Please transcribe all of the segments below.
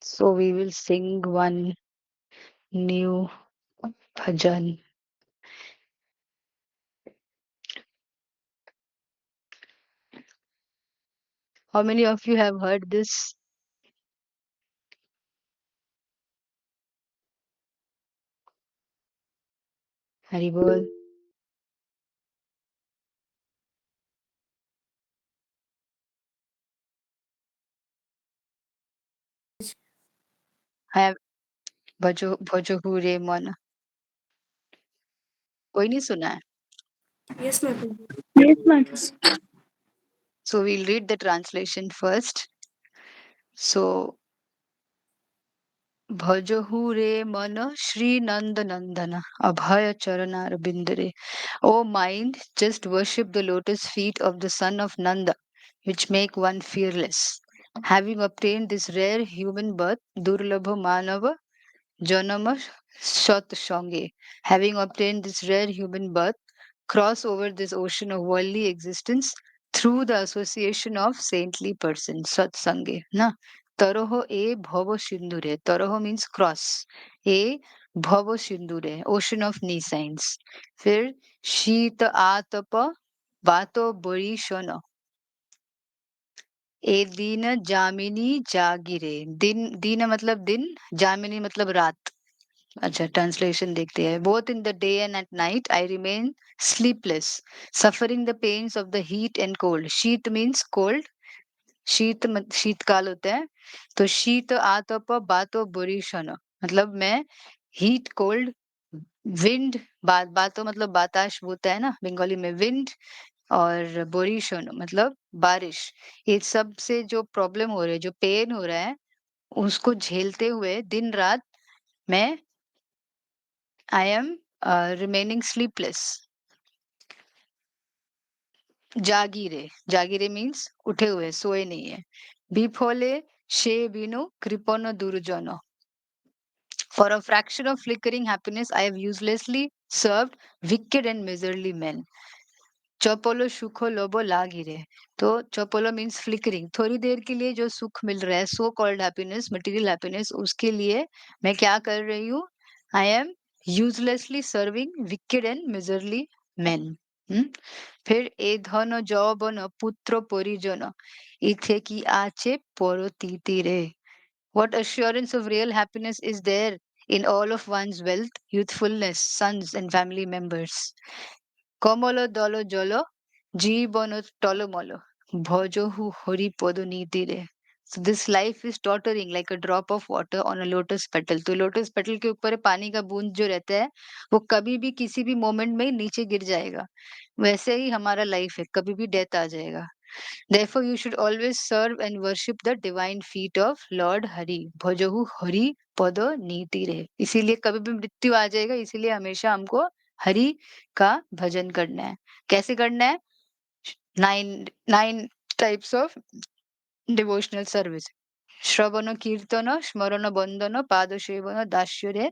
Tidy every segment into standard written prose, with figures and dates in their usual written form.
So we will sing one new bhajan. How many of you have heard this? Hari Bol. I have Bhajo Bhajo Hure Mon. कोई नहीं सुना है? Yes, madam. Yes, madam. So we'll read the translation first. So Bhajahu re mana Shri Nanda Nandana Abhaya Charanar Bindare. O mind, just worship the lotus feet of the son of Nanda, which make one fearless. Having obtained this rare human birth, Durlabha Manava Janama Shat Shange. Having obtained this rare human birth, cross over this ocean of worldly existence through the association of saintly persons. Sat Sange. Na? Taroho e bhava sindure. Taroho means cross. E bhava sindure. Ocean of knee signs. फिर शीत आतप वातो बरीशन ए दीन जामिनी जागिरे दिन दीन मतलब दिन जामिनी मतलब रात अच्छा translation देखते हैं both in the day and at night I remain sleepless suffering the pains of the heat and cold शीत means cold शीतकाल होता है तो शीत आतप बातो बुरीशन मतलब मैं हीट कोल्ड विंड बातो मतलब बाताश होता है ना बंगाली में विंड और बोरीशन मतलब बारिश ये सब से जो प्रॉब्लम हो रहा है जो पेन हो रहा है उसको झेलते हुए दिन रात मैं आई एम रिमेनिंग स्लीपलेस जागीरे जागीरे मीन्स उठे हुए सोए नहीं है বিফলে সে বিনু কৃপণ দুর্জন for a fraction of flickering happiness I have uselessly served wicked and miserly men चौपोलो सुखो लोबो लागिरे तो चौपोलो मीन्स फ्लिकरिंग थोड़ी देर के लिए जो सुख मिल रहा है so called happiness material happiness उसके लिए मैं क्या कर रही हूँ I am uselessly serving wicked and miserly men फिर ए धन যৌবন পুত্র পরিজন ইথে কি আছে পরতীতিরে what assurance of real happiness is there in all of one's wealth youthfulness sons and family members কমল দল জল জীবন টলমল ভজহু Haripada নীতিরে So this life is tottering like a drop of water on a lotus petal. तो lotus petal के ऊपर पानी का बूंद जो रहता है वो कभी भी किसी भी मोमेंट में नीचे गिर जाएगा वैसे ही हमारा लाइफ है कभी भी डेथ आ जाएगा Therefore, you should always serve and worship the divine feet of Lord Hari. भजहु Hari पद नीति रे इसीलिए कभी भी मृत्यु आ जाएगा इसीलिए हमेशा हमको हरि का भजन करना है कैसे करना है nine types of devotional service শ্রবণ কীর্তন স্মরণ বন্দন পাদ সেবন দাস্যরে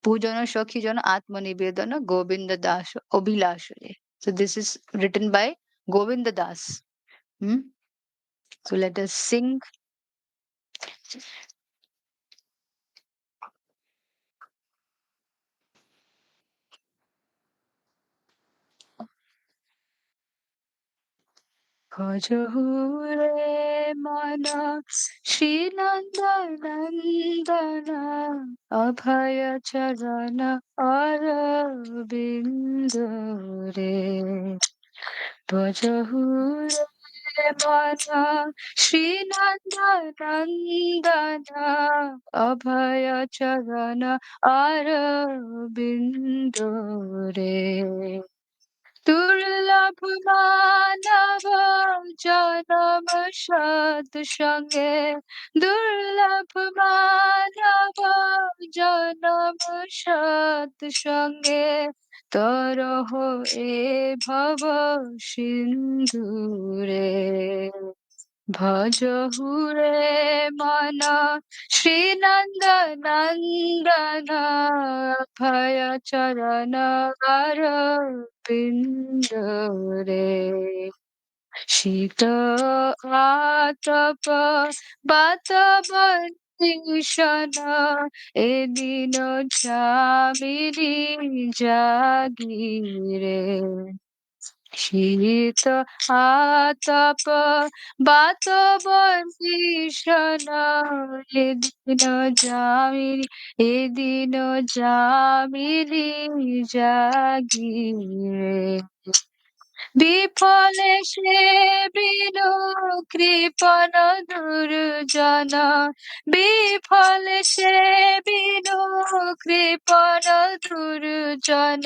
পূজন সখীজন আত্মনিবেদন Govinda Das অভিলাষরে so this is written by govinda das hmm? So let us sing ভজহু রে মনা শ্রীনন্দনন্দন অভয় চরণ অরবিন্দ রে ভজহু রে মনা শ্রীনন্দনন্দন অভয় চরণ অরবিন্দ রে দুর্লভ মানব জনম সৎসঙ্গে দুর্লভ মানব জনম সৎসঙ্গে তরহ এ ভব সিন্ধুরে ভজহু রে মন শ্রীনন্দ নন্দন ভয় চরণ অরবিন্দ রে শীত আতপ বাতবন ভীষণ এদিন যামিনী জাগিরে শীত আতপ বাতব ভীষণ এদিন যামিনী এদিন যামিনী জাগিরে বিফলে সে বিনু কৃপণ দুর্জন বিফলে সে বিনু কৃপণ দুর্জন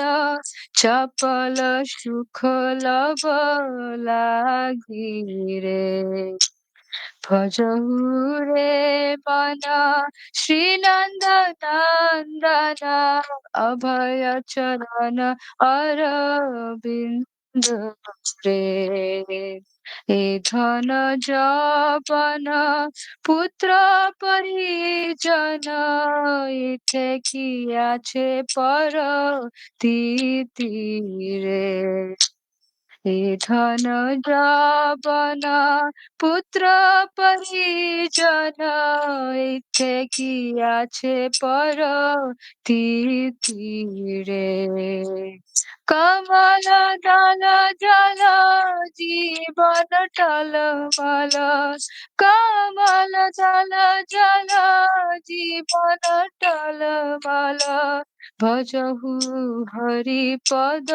চপল সুখ লব লাগিরে ভজহুরে মন শ্রীনন্দ নন্দন অভয় চরণ অরবিন্দ রে এ ধন যবন পুত্র পরিজন ইতে কি আছে পর তিতিরে এ ধন যবন পুত্র পরিজন ইতে কি আছে পর তিতিরে কমল দল জল জীবন টলমল কমল দল জল জীবন টলমল ভজহু হরি পদ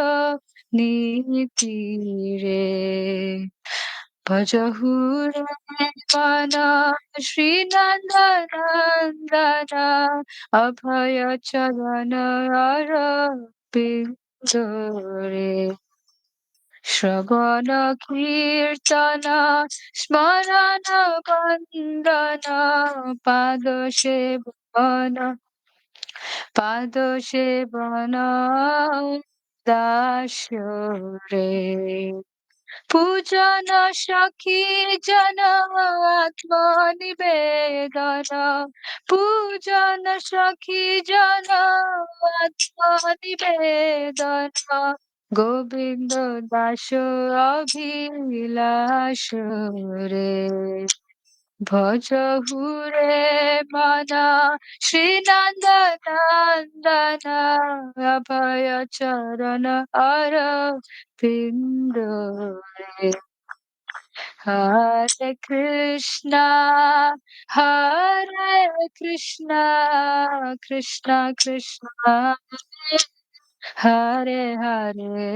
নীতিরে ভজহু রে মন শ্রীনন্দ নন্দন অভয় চরণ অরবিন্দরে শ্রবণ কীর্তন স্মরণ বন্দন পাদ সেবন দাস রে পূজন সখী জন আত্মনিবেদন পূজন সখী জন আত্মনিবেদন গোবিন্দ দাস অভিলাষ রে ভজহুরে মন শ্রীনন্দ নন্দন অভয় চরণ অরবিন্দ রে হরে Krishna Krishna Krishna Hare Hare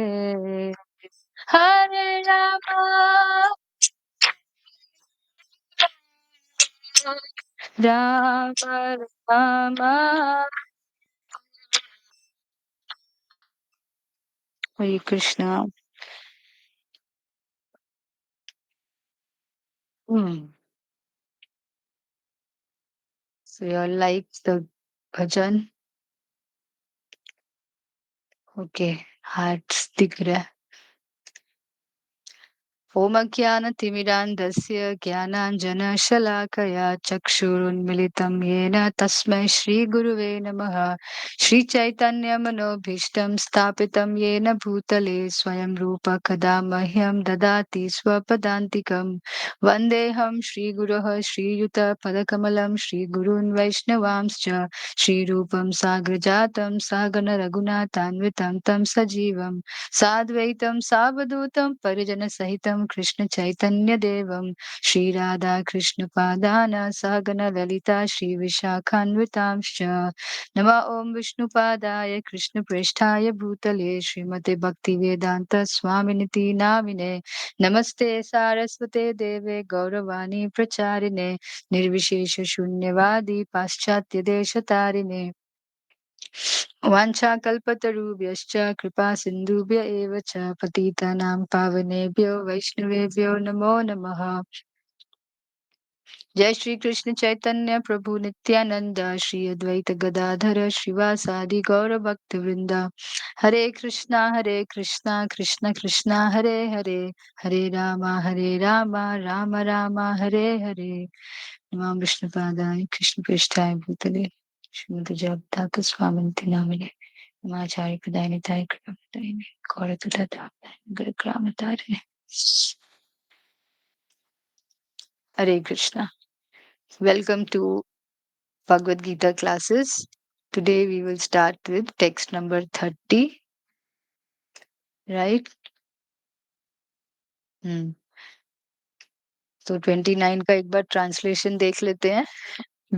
Hare Ram Ram Ram Hare Krishna. So you all like the bhajan? Okay, hearts दिख रहा है. ओमज्ञानतिमिरान्धस्य ज्ञानाञ्जनशलाकया चक्षुरुन्मिलितं येन तस्मै श्रीगुरुवे नमः श्रीचैतन्यमनोभीष्टं स्थापितं येन भूतले स्वयं रूप कदा मह्यं ददाति स्वपदान्तिकं वन्देऽहं श्रीगुरोः श्रीयुतपदकमलं श्रीगुरून् वैष्णवांश्च श्रीरूपं साग्रजातं सहगणरघुनाथान्वितं तं सजीवं साद्वैतं सावधूतं परिजनसहितं कृष्ण चैतन्य देवं श्रीराधा कृष्ण पादान सहगण ललिता श्री विशाखान्वितांश्च नमः ओं विष्णुपादाय कृष्ण प्रेष्ठाय भूतले श्रीमते भक्ति वेदांत स्वामिनिति नामिने नमस्ते सारस्वते देवे गौरवाणी प्रचारिणे निर्विशेष शून्यवादी पाश्चात्य देशतारिणे वाञ्छाकल्पतरुभ्यश्च कृपा सिन्धुभ्य एव च पतितानां पावनेभ्यो वैष्णवेभ्यो नमो नमः जय श्री कृष्ण चैतन्य प्रभु नित्यानंद श्री अद्वैत गदाधर श्रीवासादि गौर भक्त वृंदा हरे कृष्णा कृष्ण कृष्णा हरे हरे हरे राम राम राम हरे हरे नमः विष्णुपादाय कृष्ण पृष्ठाय भूतले श्रीमद् जगन्नाथ स्वामिनिति नामिने नमाचार्य प्रदायिताय कृपादायिने गौरतुतः ग्रामतारिणे हरे Krishna. Welcome to Bhagavad Gita classes. Today we will start with text number 30, right? So 29 का एक बार translation देख लेते हैं.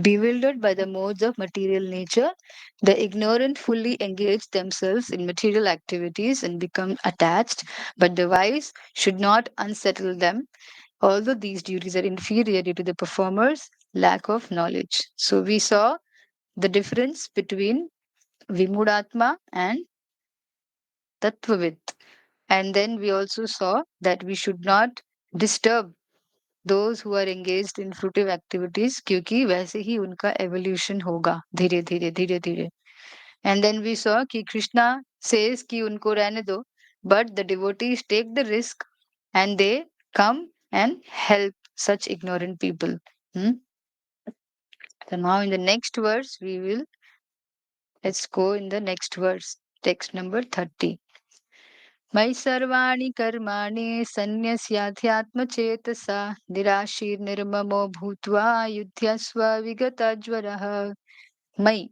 Bewildered by the modes of material nature, the ignorant fully engage themselves in material activities and become attached, but the wise should not unsettle them, although these duties are inferior due to the performer's lack of knowledge. So we saw the difference between Vimudatma and Tattvavid. And then we also saw that we should not disturb those who are engaged in fruitive activities क्योंकि वैसे ही उनका evolution होगा धीरे धीरे धीरे धीरे. And then we saw कि Krishna says कि उनको रहने दो, but the devotees take the risk and they come and help such ignorant people. So now in the next verse let's go in the next verse, text number 30. मयि सर्वाणि कर्माणि सन्न्यस्याध्यात्मचेतसा निराशीर्निर्ममो भूत्वा युध्यस्व विगतज्वरः. मयि,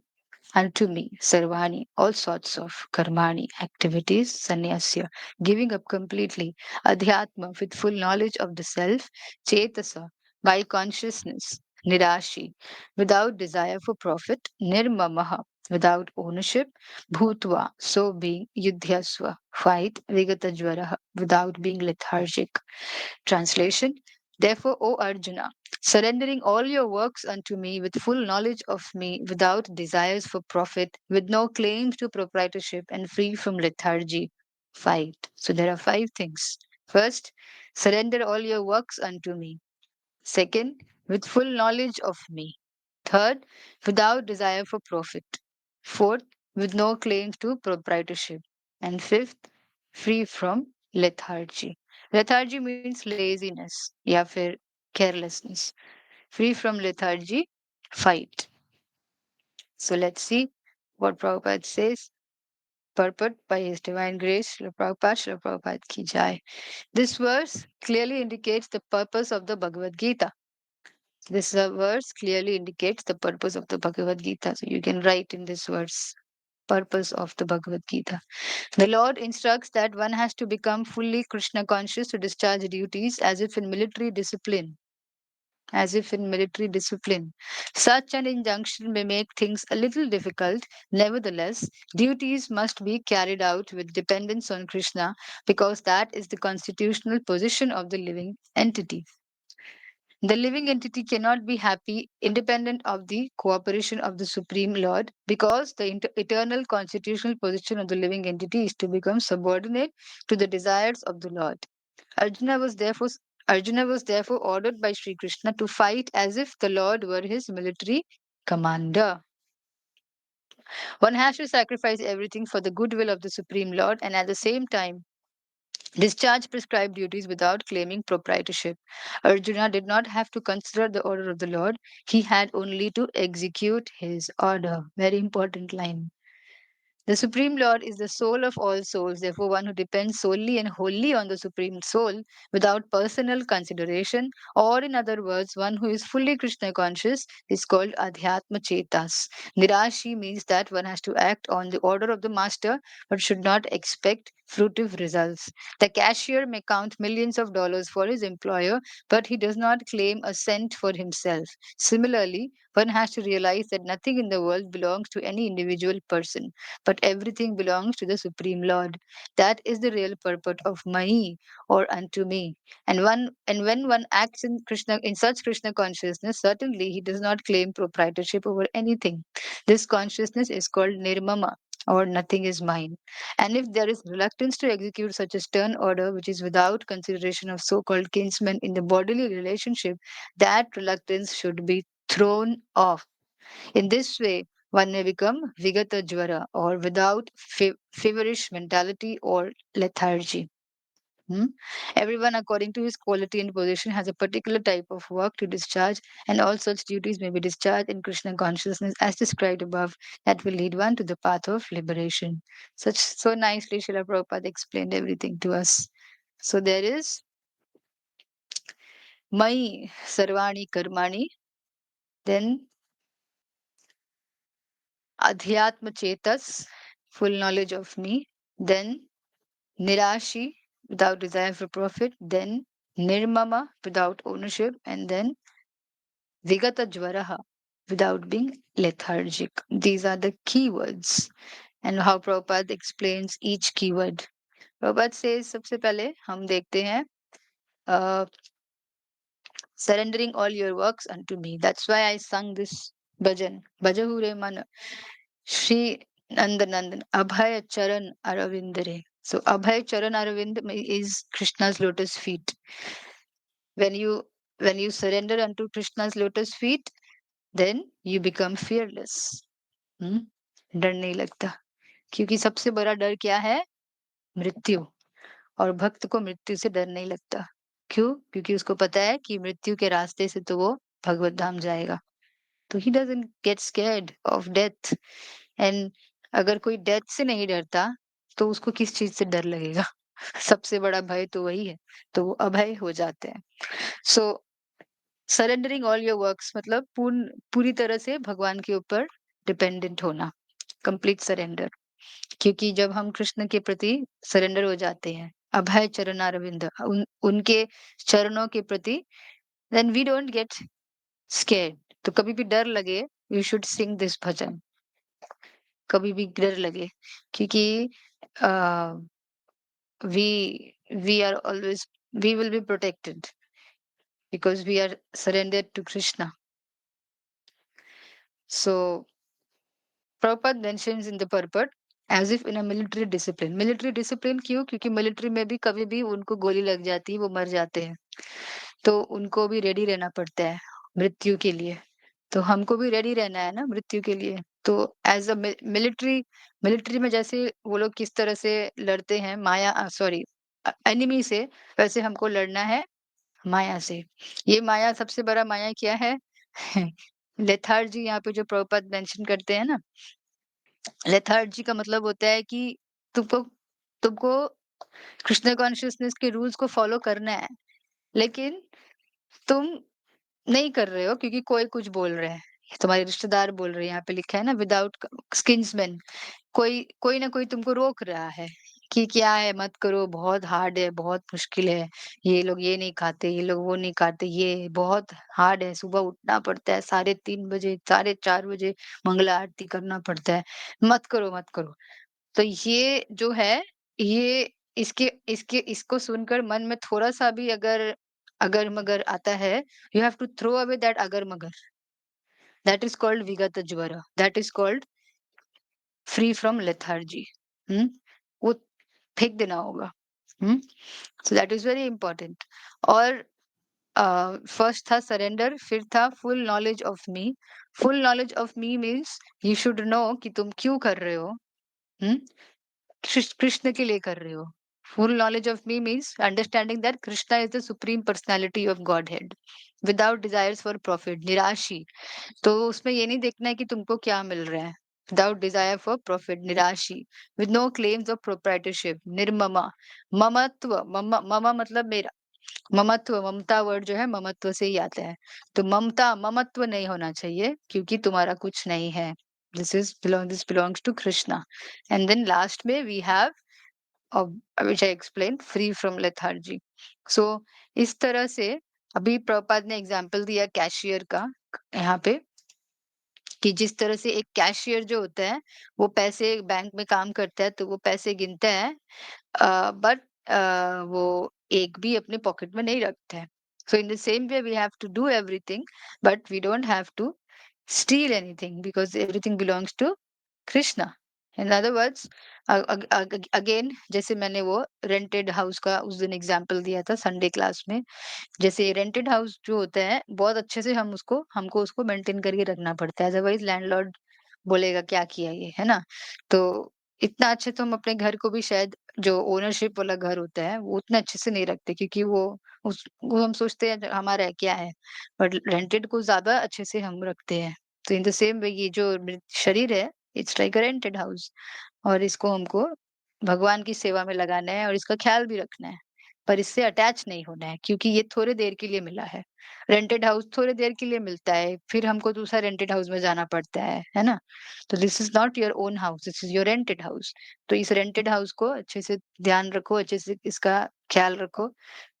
unto me, sarvani, all sorts of karmani, activities, sannyasya, giving up completely, adhyatma, with full knowledge of the self, chetasa, by consciousness, nirashi, without desire for profit, nirmamaha, without ownership, bhutva, so being, yudhyasva, fight, vigatajvaraha, without being lethargic. Translation. Therefore, O Arjuna, surrendering all your works unto me with full knowledge of me, without desires for profit, with no claims to proprietorship, and free from lethargy, fight. So there are 5 things. First, surrender all your works unto me. Second, with full knowledge of me. Third, without desire for profit. Fourth, with no claims to proprietorship. And fifth, free from lethargy. Lethargy means laziness या फिर carelessness. Free from lethargy, fight. So let's see what Prabhupada says. Purport by His Divine Grace, Srila Prabhupada ki jai. This verse clearly indicates the purpose of the Bhagavad Gita. This verse clearly indicates the purpose of the Bhagavad Gita. So you can write in this verse, purpose of the Bhagavad Gita. The Lord instructs that one has to become fully Krishna conscious to discharge duties as if in military discipline. As if in military discipline. Such an injunction may make things a little difficult. Nevertheless, duties must be carried out with dependence on Krishna because that is the constitutional position of the living entity. The living entity cannot be happy independent of the cooperation of the Supreme Lord because the eternal constitutional position of the living entity is to become subordinate to the desires of the Lord. Arjuna was therefore Arjuna was therefore ordered by Sri Krishna to fight as if the Lord were his military commander. One has to sacrifice everything for the goodwill of the Supreme Lord and at the same time discharge prescribed duties without claiming proprietorship. Arjuna did not have to consider the order of the Lord, he had only to execute his order. Very important line. The Supreme Lord is the soul of all souls. Therefore, one who depends solely and wholly on the Supreme Soul without personal consideration, or in other words, one who is fully Krishna conscious, is called Adhyatma Chetas. Nirashi means that one has to act on the order of the Master but should not expect fruitive results. The cashier may count millions of dollars for his employer, but he does not claim a cent for himself. Similarly, one has to realize that nothing in the world belongs to any individual person, but everything belongs to the Supreme Lord. That is the real purport of Mahi or unto me. And when one acts in such Krishna consciousness, certainly he does not claim proprietorship over anything. This consciousness is called nirmama or nothing is mine. And if there is reluctance to execute such a stern order which is without consideration of so-called kinsmen in the bodily relationship, that reluctance should be thrown off. In this way, one may become Vigata Jwara or without feverish mentality or lethargy. Hmm? Everyone, according to his quality and position, has a particular type of work to discharge, and all such duties may be discharged in Krishna consciousness as described above, that will lead one to the path of liberation. So nicely, Srila Prabhupada explained everything to us. So there is Mai Sarvani Karmani, then adhyatma chetas, full knowledge of me, then nirashi, without desire for profit, then nirmama, without ownership, and then vigata jvaraha, without being lethargic. These are the keywords, and how Prabhupada explains each keyword. Prabhupada says, सबसे पहले हम देखते हैं surrendering all your works unto me. That's why I sung this bhajan. Bhajahure man Shri Nandanandan Abhay Charan Aravindare. So Abhay Charan Aravind is Krishna's lotus feet. When you surrender unto Krishna's lotus feet, then you become fearless. डर नहीं लगता, क्योंकि सबसे बड़ा डर क्या है? मृत्यु। और भक्त को मृत्यु से डर नहीं लगता। क्यों? क्योंकि उसको पता है कि मृत्यु के रास्ते से तो वो भगवत धाम जाएगा। तो he doesn't get scared of death. And अगर कोई डेथ से नहीं डरता तो उसको किस चीज से डर लगेगा? सबसे बड़ा भय तो वही है, तो वो अभय हो जाते हैं। सो सरेंडरिंग ऑल योर वर्क्स मतलब पूरी तरह से भगवान के ऊपर डिपेंडेंट होना, कंप्लीट सरेंडर। क्योंकि जब हम कृष्ण के प्रति सरेंडर हो जाते हैं, अभय चरणारविंद, उनके चरणों के प्रति, then we don't get scared. तो कभी भी डर लगे, you should sing this bhajan. कभी भी डर लगे, क्योंकि we are always, we will be protected because we are surrendered to Krishna. So Prabhupada mentions in the purport as if in a military discipline. Military discipline क्यों? क्योंकि military में भी कभी भी उनको गोली लग जाती है, वो मर जाते हैं, तो उनको भी रेडी रहना पड़ता है मृत्यु के लिए। तो हमको भी रेडी रहना है ना मृत्यु के लिए। तो एज अ मिलिट्री में जैसे वो लोग किस तरह से लड़ते हैं माया, सॉरी, एनिमी से, वैसे हमको लड़ना है माया से। ये माया, सबसे बड़ा माया क्या है? लेथार्जी, यहाँ पे जो प्रभुपाद मेंशन करते हैं ना, लेथार्जी का मतलब होता है कि तुमको तुमको कृष्ण कॉन्शियसनेस के रूल्स को फॉलो करना है, लेकिन तुम नहीं कर रहे हो क्योंकि कोई कुछ बोल रहा है, तुम्हारे रिश्तेदार बोल रहे हैं। यहाँ पे लिखा है ना, विदाउट स्किन्समैन, कोई कोई ना कोई तुमको रोक रहा है कि क्या है, मत करो, बहुत हार्ड है, बहुत मुश्किल है, ये लोग ये नहीं खाते, ये लोग वो नहीं खाते, ये बहुत हार्ड है, सुबह उठना पड़ता है 3:30 बजे, 4:30 बजे मंगला आरती करना पड़ता है, मत करो मत करो। तो ये जो है, ये इसके इसके इसको सुनकर मन में थोड़ा सा भी अगर मगर आता है, you have to throw away that अगर मगर। दैट इज कॉल्ड विगत ज्वर, that is called free from lethargy. वो फेंक देना होगा। So that is very important. और फर्स्ट था सरेंडर, फिर था full knowledge of me. Full knowledge of me means you should know कि तुम क्यों कर रहे हो। कृष्ण के लिए कर रहे हो। Full knowledge of me means understanding that Krishna is the supreme personality of godhead, without desires for profit, निराशी। तो उसमें ये नहीं देखना है कि तुमको क्या मिल रहा है, विदाउट डिजायर फॉर प्रॉफिट, निराशी, with no claims of proprietorship, निर्ममा, ममत्व, मम मतलब मेरा, ममत्व, ममता वर्ड जो है ममत्व से ही आता है। तो ममता, ममत्व नहीं होना चाहिए, क्योंकि तुम्हारा कुछ नहीं है। this belongs to Krishna. And then last में we have, which I explained, free from lethargy. So इस तरह से अभी प्रभुपाद ने एग्जाम्पल दिया कैशियर का यहाँ पे, कि जिस तरह से एक कैशियर जो होता है वो पैसे बैंक में काम करता है, तो वो पैसे गिनता है, बट वो एक भी अपने पॉकेट में नहीं रखता है। So in the same way we have to do everything, but we don't have to steal anything because everything belongs to Krishna. In other words, again, जैसे मैंने वो रेंटेड हाउस का उस दिन एग्जांपल दिया था संडे क्लास में, जैसे रेंटेड हाउस जो होता है बहुत अच्छे से हमको उसको मेंटेन करके रखना पड़ता है, अदरवाइज लैंडलॉर्ड बोलेगा क्या किया ये, है ना? तो इतना अच्छे तो हम अपने घर को भी शायद, जो ओनरशिप वाला घर होता है वो उतना अच्छे से नहीं रखते, क्योंकि वो हम सोचते हैं हमारा है क्या है, बट रेंटेड को ज्यादा अच्छे से हम रखते हैं। तो इन द सेम वे ये जो शरीर है, it's like a rented house, और इसको हमको भगवान की सेवा में लगाना है और इसका ख्याल भी रखना है। पर इससे अटैच नहीं होना है, क्योंकि ये थोड़ी देर के लिए मिला है। रेंटेड हाउस थोड़ी देर के लिए मिलता है, फिर हमको दूसरा रेंटेड हाउस में जाना पड़ता है ना? तो this is not your own house, this is your rented house. तो इस रेंटेड हाउस को अच्छे से ध्यान रखो, अच्छे से इसका ख्याल रखो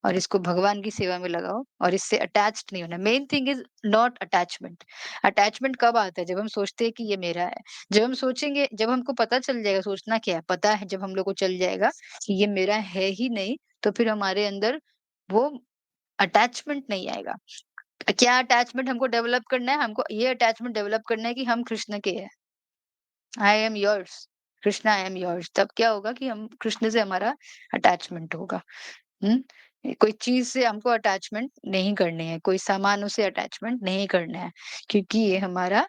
और इसको भगवान की सेवा में लगाओ और इससे अटैच्ड नहीं होना। Main thing is not attachment. Attachment कब आता है? जब हम सोचते हैं कि ये मेरा है। जब हम सोचेंगे, जब हमको पता चल जाएगा, सोचना क्या है? पता है जब हम लोग को चल जाएगा कि ये मेरा है ही नहीं, तो फिर हमारे अंदर वो अटैचमेंट नहीं आएगा। क्या अटैचमेंट हमको डेवलप करना है? हमको ये अटैचमेंट डेवलप करना है कि हम कृष्ण के हैं। I am yours, Krishna I am yours. तब क्या होगा कि हम कृष्ण से हमारा अटैचमेंट होगा। कोई चीज़ से हमको अटैचमेंट नहीं करनी है, कोई सामानों से अटैचमेंट नहीं करना है, क्योंकि ये हमारा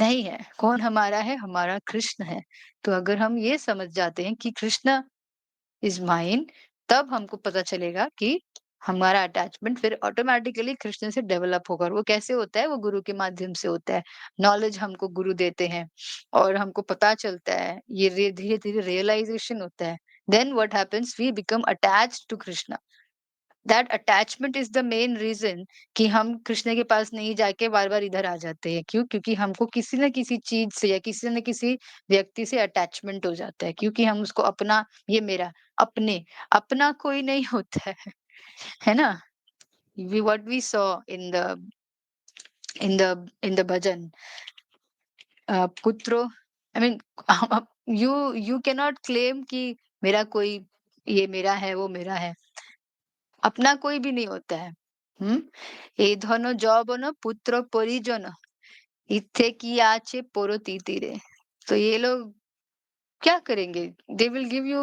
नहीं है। कौन हमारा है? हमारा कृष्ण है। तो अगर हम ये समझ जाते हैं कि कृष्ण इज़ माइन, तब हमको पता चलेगा कि हमारा अटैचमेंट फिर ऑटोमैटिकली कृष्ण से डेवलप होगा। और वो कैसे होता है? वो गुरु के माध्यम से होता है। नॉलेज हमको गुरु देते हैं और हमको पता चलता है, ये धीरे-धीरे रियलाइज़ेशन होता है। Then what happens? We become attached to Krishna. That attachment is the main reason कि हम कृष्ण के पास नहीं जाके बार-बार इधर आ जाते हैं। क्यों? क्योंकि हमको किसी न किसी चीज़ से या किसी न किसी व्यक्ति से अटैचमेंट हो जाता है, क्योंकि हम उसको अपना, ये मेरा, अपने, अपना कोई नहीं होता है ना? We what we saw in the bhajan, पुत्रो, I mean, you cannot claim कि मेरा कोई, ये मेरा है, वो मेरा है। अपना कोई भी नहीं होता है। हुँ? "ए ধন যৌবন पुत्र परिजन, इत्थे की आचे পরতীতিরে।" तो ये लोग क्या करेंगे? They will give you,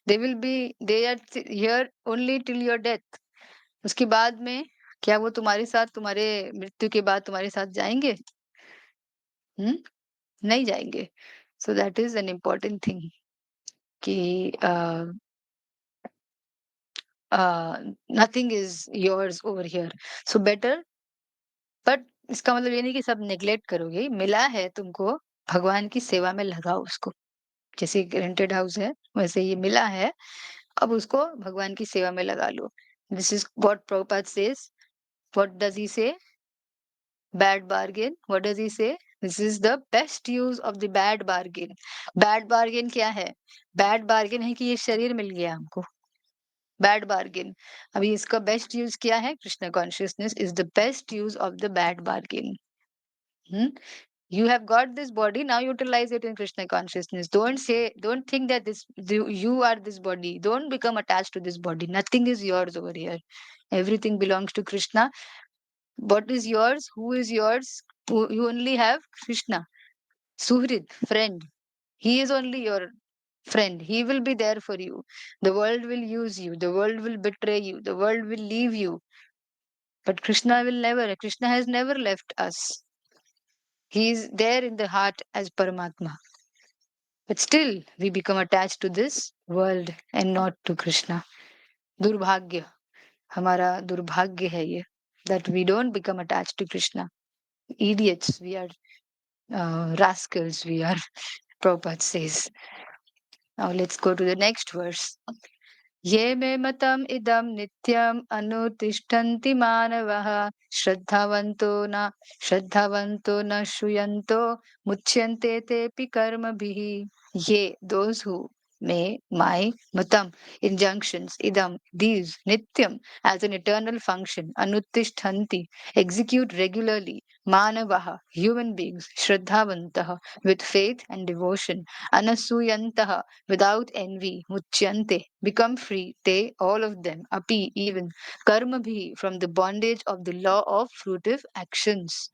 they will be, they are here only till your death. उसके बाद में क्या वो तुम्हारे साथ, तुम्हारे मृत्यु के बाद तुम्हारे साथ जाएँगे? हुँ? नहीं जाएँगे। So that is an important thing कि uh, nothing is yours over here. So better, but इसका मतलब ये नहीं कि सब नेग्लेक्ट करोगे। मिला है तुमको, भगवान की सेवा में लगाओ उसको। जैसे एक रेंटेड हाउस है, वैसे ये मिला है, अब उसको भगवान की सेवा में लगा लो। This is what Prabhupada says. What does he say? Bad bargain. What does he say? This is the best use of the bad bargain. Bad bargain क्या है? बैड बार्गेन है कि ये शरीर मिल गया हमको। Bad bargain. अभी इसका बेस्ट यूज़ क्या है? Krishna consciousness is the best use of the bad bargain. Hmm? You have got this body, now utilize it in Krishna consciousness. Don't think that you are this body. Don't become attached to this body. Nothing is yours over here. Everything belongs to Krishna. What is yours? Who is yours? You only have Krishna. Suhrid, friend. He is only your friend. He will be there for you. The world will use you. The world will betray you. The world will leave you. But Krishna will never. Krishna has never left us. He is there in the heart as Paramatma. But still, we become attached to this world and not to Krishna. दुर्भाग्य, हमारा दुर्भाग्य है ये, that we don't become attached to Krishna. Idiots, we are rascals, we are, Prabhupada says. Now let's go to the next verse. ये मे मतम इदम नित्यम अनुतिष्ठन्ति मानवः श्रद्धावन्तो न श्रूयन्तो मुच्यन्ते तेऽपि कर्मभिः। Ye, those who may my matam, injunctions, idam, these, nityam, as an eternal function, anuttishtanti, execute regularly, manavaha, human beings, shraddhavantaha, with faith and devotion, anasuyantaha, without envy, muchyante, become free, they, all of them, api, even, karmabhi, from the bondage of the law of fruitive actions.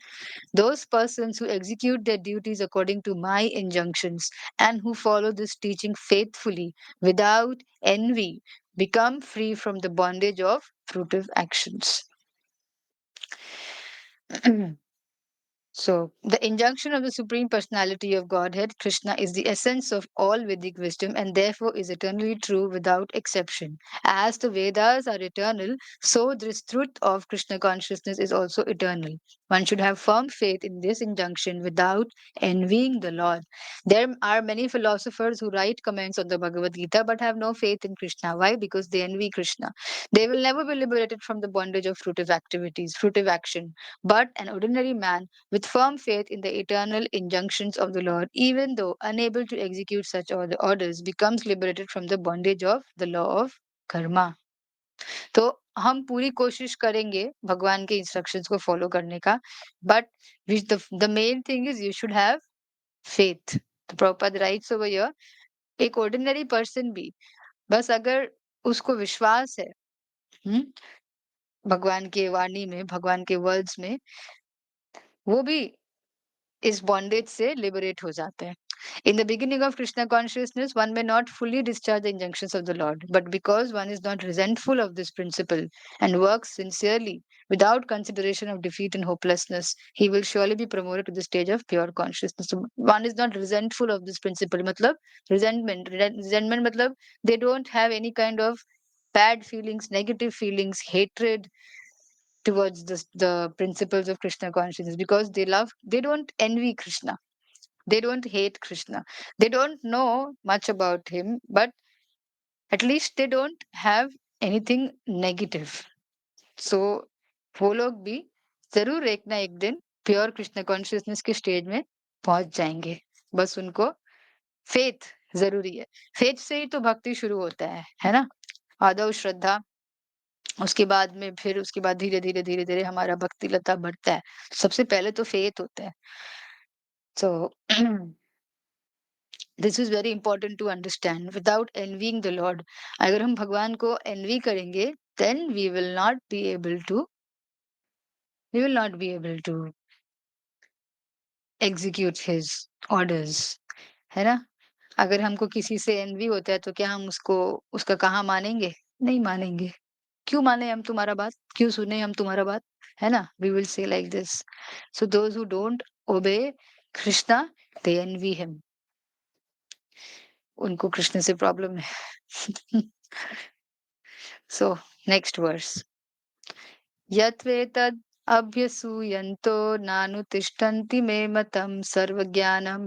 Those persons who execute their duties according to my injunctions and who follow this teaching faithfully without envy become free from the bondage of fruitive actions. So, the injunction of the Supreme Personality of Godhead, Krishna, is the essence of all Vedic wisdom and therefore is eternally true without exception. As the Vedas are eternal, so this truth of Krishna consciousness is also eternal. One should have firm faith in this injunction without envying the Lord. There are many philosophers who write comments on the Bhagavad Gita but have no faith in Krishna. Why? Because they envy Krishna. They will never be liberated from the bondage of fruitive activities, fruitive action. But an ordinary man with firm faith in the eternal injunctions of the Lord, even though unable to execute such orders, becomes liberated from the bondage of the law of karma. तो हम पूरी कोशिश करेंगे भगवान के instructions को follow करने का, but the main thing is you should have faith. Prabhupada rights over here, एक ऑर्डिनरी पर्सन भी बस अगर उसको विश्वास है हम्म, भगवान के वाणी में, भगवान के वर्ड्स में, वो भी इस बॉन्डेज से लिबरेट हो जाते हैं. In the beginning of Krishna consciousness, one may not fully discharge the injunctions of the Lord, but because one is not resentful of this principle and works sincerely without consideration of defeat and hopelessness, he will surely be promoted to the stage of pure consciousness. So one is not resentful of this principle. Matlab, resentment matlab, they don't have any kind of bad feelings, negative feelings, hatred towards the principles of Krishna consciousness, because they don't envy Krishna. They don't hate Krishna. They don't know much about him, but at least they don't have anything negative. So वो लोग भी जरूर एक ना एक दिन pure Krishna consciousness के stage में पहुंच जाएंगे. बस उनको फेथ जरूरी है. फेथ से ही तो भक्ति शुरू होता है ना. आदौ श्रद्धा, उसके बाद में फिर उसके बाद धीरे धीरे धीरे धीरे हमारा भक्ति लता बढ़ता है. सबसे पहले तो फेथ होता है. So this is very important to understand. Without envying the Lord, अगर हम भगवान को envy करेंगे, then we will not be able to execute his orders, है ना. अगर हमको किसी से envy होता है तो क्या हम उसका कहाँ मानेंगे? नहीं मानेंगे. क्यों माने हम तुम्हारा बात? क्यों सुने हम तुम्हारा बात? है ना. We will say like this. So those who don't obey Krishna, they envy him. उनको कृष्ण से प्रॉब्लम है. So next verse. यत्वेतद् अभ्यसूयन्तो नानुतिष्ठन्ति मे मतं सर्वज्ञानं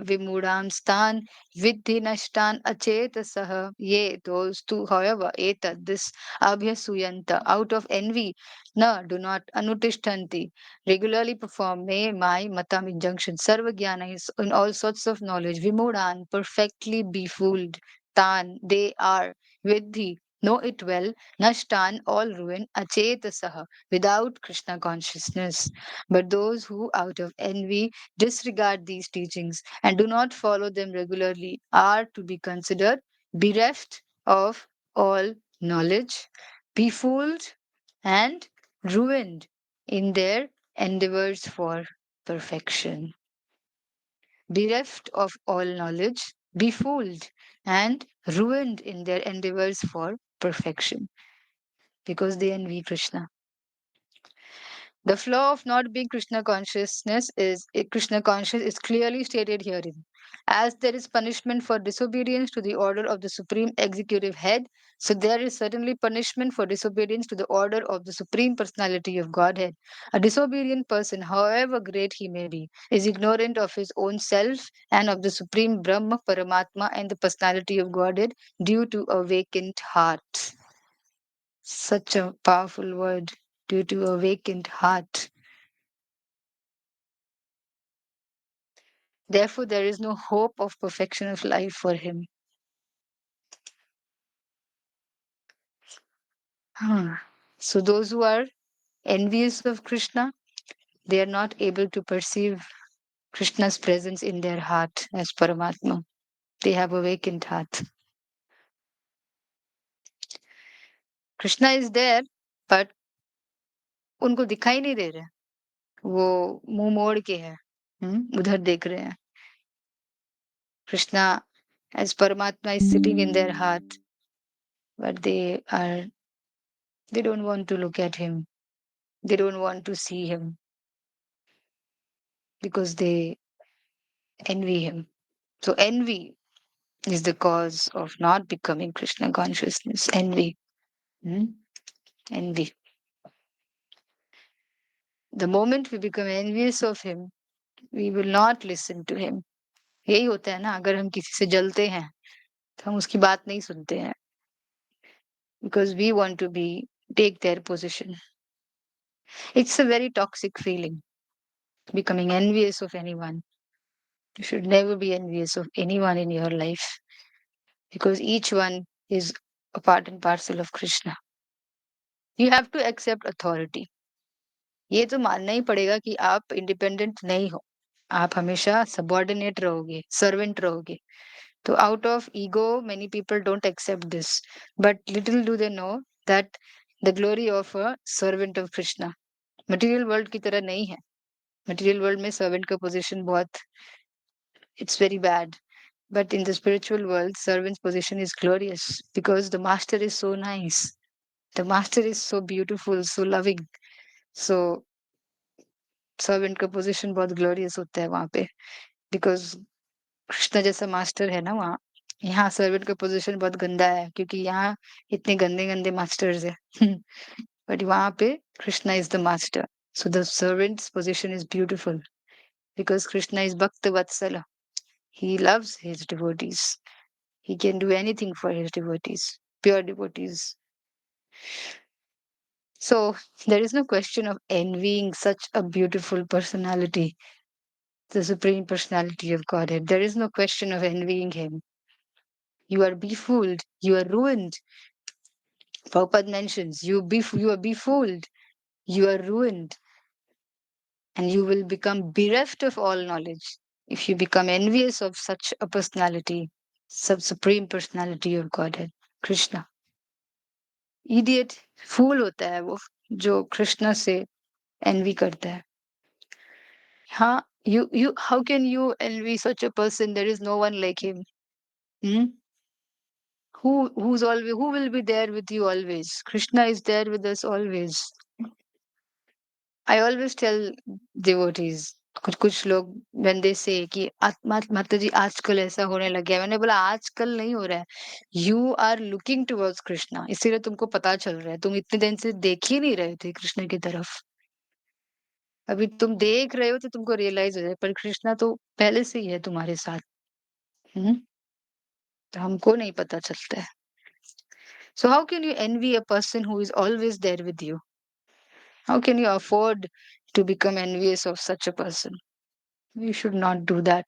विमूढांस्तान् विद्धि नष्टान् अचेतसः ये. Those too, however, etad, this abhyasuyanta, out of envy, na, do not, anutiштhanti, regularly perform me my matam injunction, sarvajnana is in all sorts of knowledge, vimudhan, perfectly befooled, tan, they are, viddhi, know it well, nashtan, all ruin, achetasaha, without Krishna consciousness. But those who, out of envy, disregard these teachings and do not follow them regularly are to be considered bereft of all knowledge, befooled, and ruined in their endeavors for perfection. Bereft of all knowledge, befooled, and ruined in their endeavors for perfection, because they envy Krishna. The flaw of not being Krishna conscious is clearly stated herein. As there is punishment for disobedience to the order of the supreme executive head, so there is certainly punishment for disobedience to the order of the supreme personality of Godhead. A disobedient person, however great he may be, is ignorant of his own self and of the supreme Brahma, Paramatma, and the personality of Godhead due to a vacant heart. Such a powerful word, due to a vacant heart. Therefore, there is no hope of perfection of life for him. So, those who are envious of Krishna, they are not able to perceive Krishna's presence in their heart as Paramatma. They have a vacant heart. Krishna is there, but उनको दिखाई नहीं दे रहे. वो मुंह मोड़ के है, उधर देख रहे हैं. Krishna as Paramatma is sitting in their heart, but they don't want to look at him. They don't want to see him because they envy him. So envy is the cause of not becoming Krishna consciousness. Envy. Hmm? Envy. The moment we become envious of him, we will not listen to him. यही होता है ना, अगर हम किसी से जलते हैं तो हम उसकी बात नहीं सुनते हैं, because we want to be take their position. It's a very toxic feeling, becoming envious of anyone. You should never be envious of anyone in your life, because each one is a part and parcel of Krishna. You have to accept authority. ये तो मानना ही पड़ेगा कि आप independent नहीं हो, आप हमेशा सबऑर्डिनेट रहोगे, सर्वेंट रहोगे. So out of ego, many people don't accept this. But little do they know that the glory of a servant of Krishna. Material world की तरह नहीं है. Material world में servant का position बहुत, it's very bad. But in the spiritual world, servant's position is glorious because the master is so nice. The master is so beautiful, so loving. So servant का position बहुत glorious होता है वहां पे, because Krishna जैसा master है ना वहाँ. यहाँ सर्वेंट का पोजीशन बहुत गंदा है क्योंकि यहाँ इतने गंदे गंदे मास्टर्स है. बट वहां पे Krishna is the master. So the servants position is beautiful because Krishna is Bhakta Vatsala. He loves his devotees. He can do anything for his devotees, pure devotees. So there is no question of envying such a beautiful personality, the Supreme Personality of Godhead. There is no question of envying him. You are befooled, you are ruined. Prabhupada mentions, you are befooled, you are ruined, and you will become bereft of all knowledge if you become envious of such a personality, sub Supreme Personality of Godhead, Krishna. Idiot, fool होता है वो जो कृष्णा से envy करता है. हाँ, how can you envy such a person? There is no one like him. Hmm? Who will be there with you always? Krishna is there with us always. I always tell devotees, कुछ लोग when they say कि माता जी आजकल ऐसा होने लग गया है, मैंने बोला आजकल नहीं हो रहा है. You are looking towards Krishna, इसीलिए तुमको पता चल रहा है. तुम इतने दिन से देख ही नहीं रहे थे कृष्ण की तरफ. अभी तुम देख रहे हो तो तुमको रियलाइज हो जाए, पर कृष्णा तो पहले से ही है तुम्हारे साथ. हम्म? तो हमको नहीं पता चलता है. So how can you envy a person who is always there with you? How can you afford to become envious of such a person? You should not do that.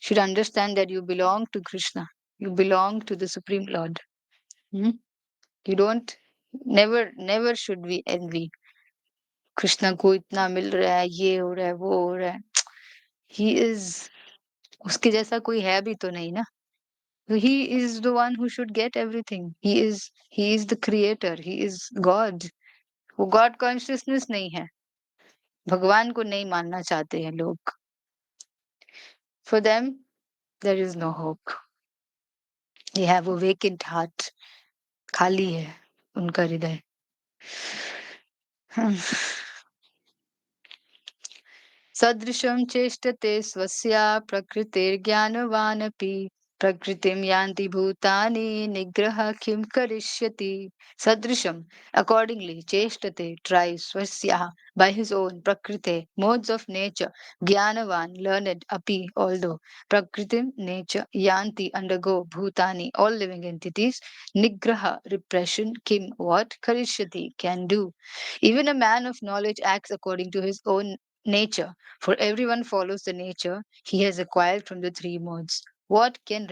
You should understand that you belong to Krishna. You belong to the Supreme Lord. Hmm? You don't, never should we envy. Krishna को इतना मिल रहा है, ये हो रहा है, वो हो रहा है. He is, उसके जैसा कोई है भी तो नहीं ना. He is the one who should get everything. He is the creator. He is God. वो गॉड कॉन्शियसनेस नहीं है. भगवान को नहीं मानना चाहते हैं लोग. For them, there is no hope. They have a vacant heart. खाली है उनका हृदय. सदृशं चेष्टते स्वस्या प्रकृतिर्ज्ञानवानपि प्रकृतिं यान्ति भूतानि निग्रह किं करिष्यति. Sadrisham, accordingly, cheshtate, tries, swasya, by his own, prakrite, modes of nature, jnanavan, learned, api, although, prakritim, nature, yanti, undergo, bhutani, all living entities, nigraha, repression, kim, what, karishyati, can do. Even a man of knowledge acts according to his own nature, for everyone follows the nature he has acquired from the three modes. What can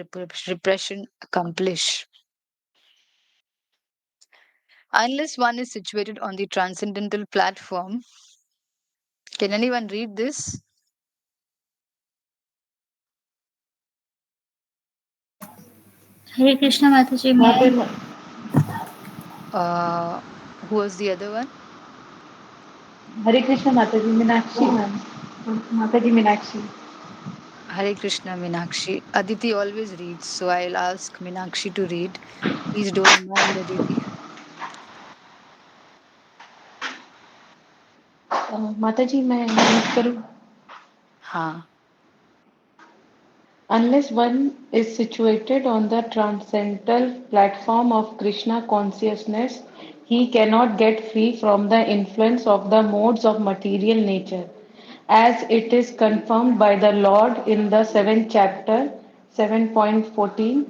repression accomplish? Unless one is situated on the transcendental platform. Can anyone read this? Hare Krishna Mataji, वहाँ पे may Who was the other one? हरे कृष्ण माता जी Meenakshi ma'am, माता जी Meenakshi. Hare Krishna, Minakshi. Aditi always reads, so I'll ask Minakshi to read. Please don't mind, Aditi. माता जी मैं read करूँ. हाँ. Unless one is situated on the transcendental platform of Krishna consciousness, he cannot get free from the influence of the modes of material nature, as it is confirmed by the Lord in the 7th chapter, 7.14.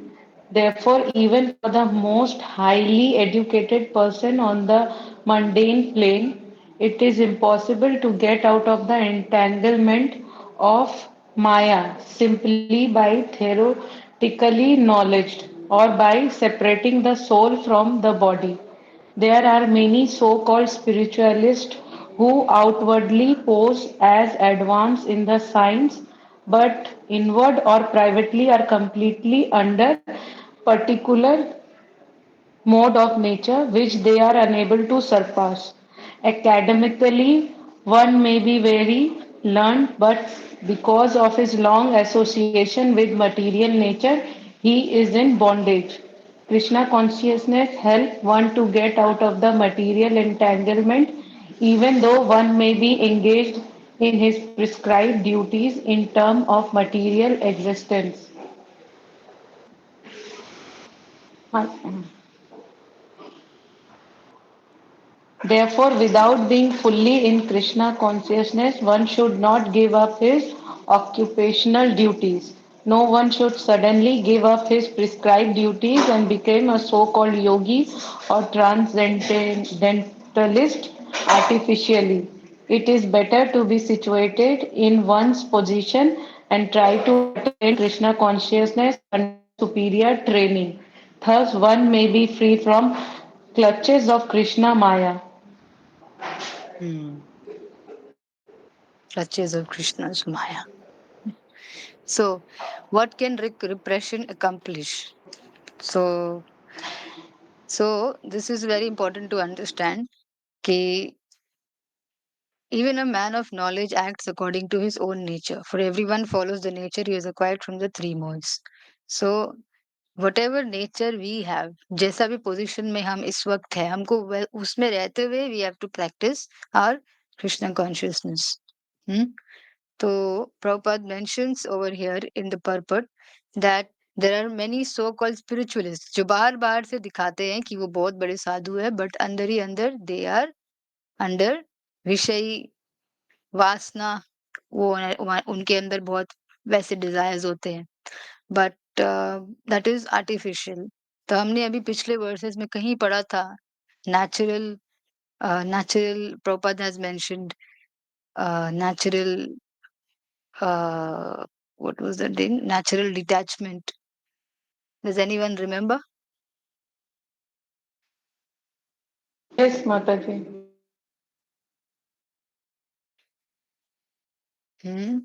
Therefore, even for the most highly educated person on the mundane plane, it is impossible to get out of the entanglement of Maya simply by theoretically knowledge or by separating the soul from the body. There are many so-called spiritualists who outwardly pose as advanced in the science, but inward or privately are completely under particular mode of nature which they are unable to surpass. Academically, one may be very learned, but because of his long association with material nature, he is in bondage. Krishna consciousness helps one to get out of the material entanglement, even though one may be engaged in his prescribed duties in terms of material existence. Therefore, without being fully in Krishna consciousness, one should not give up his occupational duties. No one should suddenly give up his prescribed duties and become a so-called yogi or transcendentalist artificially. It is better to be situated in one's position and try to attain Krishna consciousness under superior training. Thus, one may be free from clutches of Krishna Maya. Hmm. Clutches of Krishna's Maya. So, what can repression accomplish? So, so this is very important to understand. Ki even a man of knowledge acts according to his own nature. For everyone follows the nature he has acquired from the three modes. So, whatever nature we have, जैसा भी position में हम इस वक्त है, हमको उसमें रहते हुए we have to practice our Krishna consciousness. Hmm? So Prabhupada mentions over here in the purport that there are many so-called spiritualists जो बाहर बाहर से दिखाते हैं कि वो बहुत बड़े साधु है, but अंदर ही अंदर they are under विषयी वासना, वो उनके अंदर बहुत वैसे डिजायर्स होते हैं, बट दैट इज आर्टिफिशियल. तो हमने अभी पिछले वर्सेस में कहीं पढ़ा था natural Prabhupada has mentioned natural what was the thing? Natural detachment. Does anyone remember? Yes, Mataji. Hmm?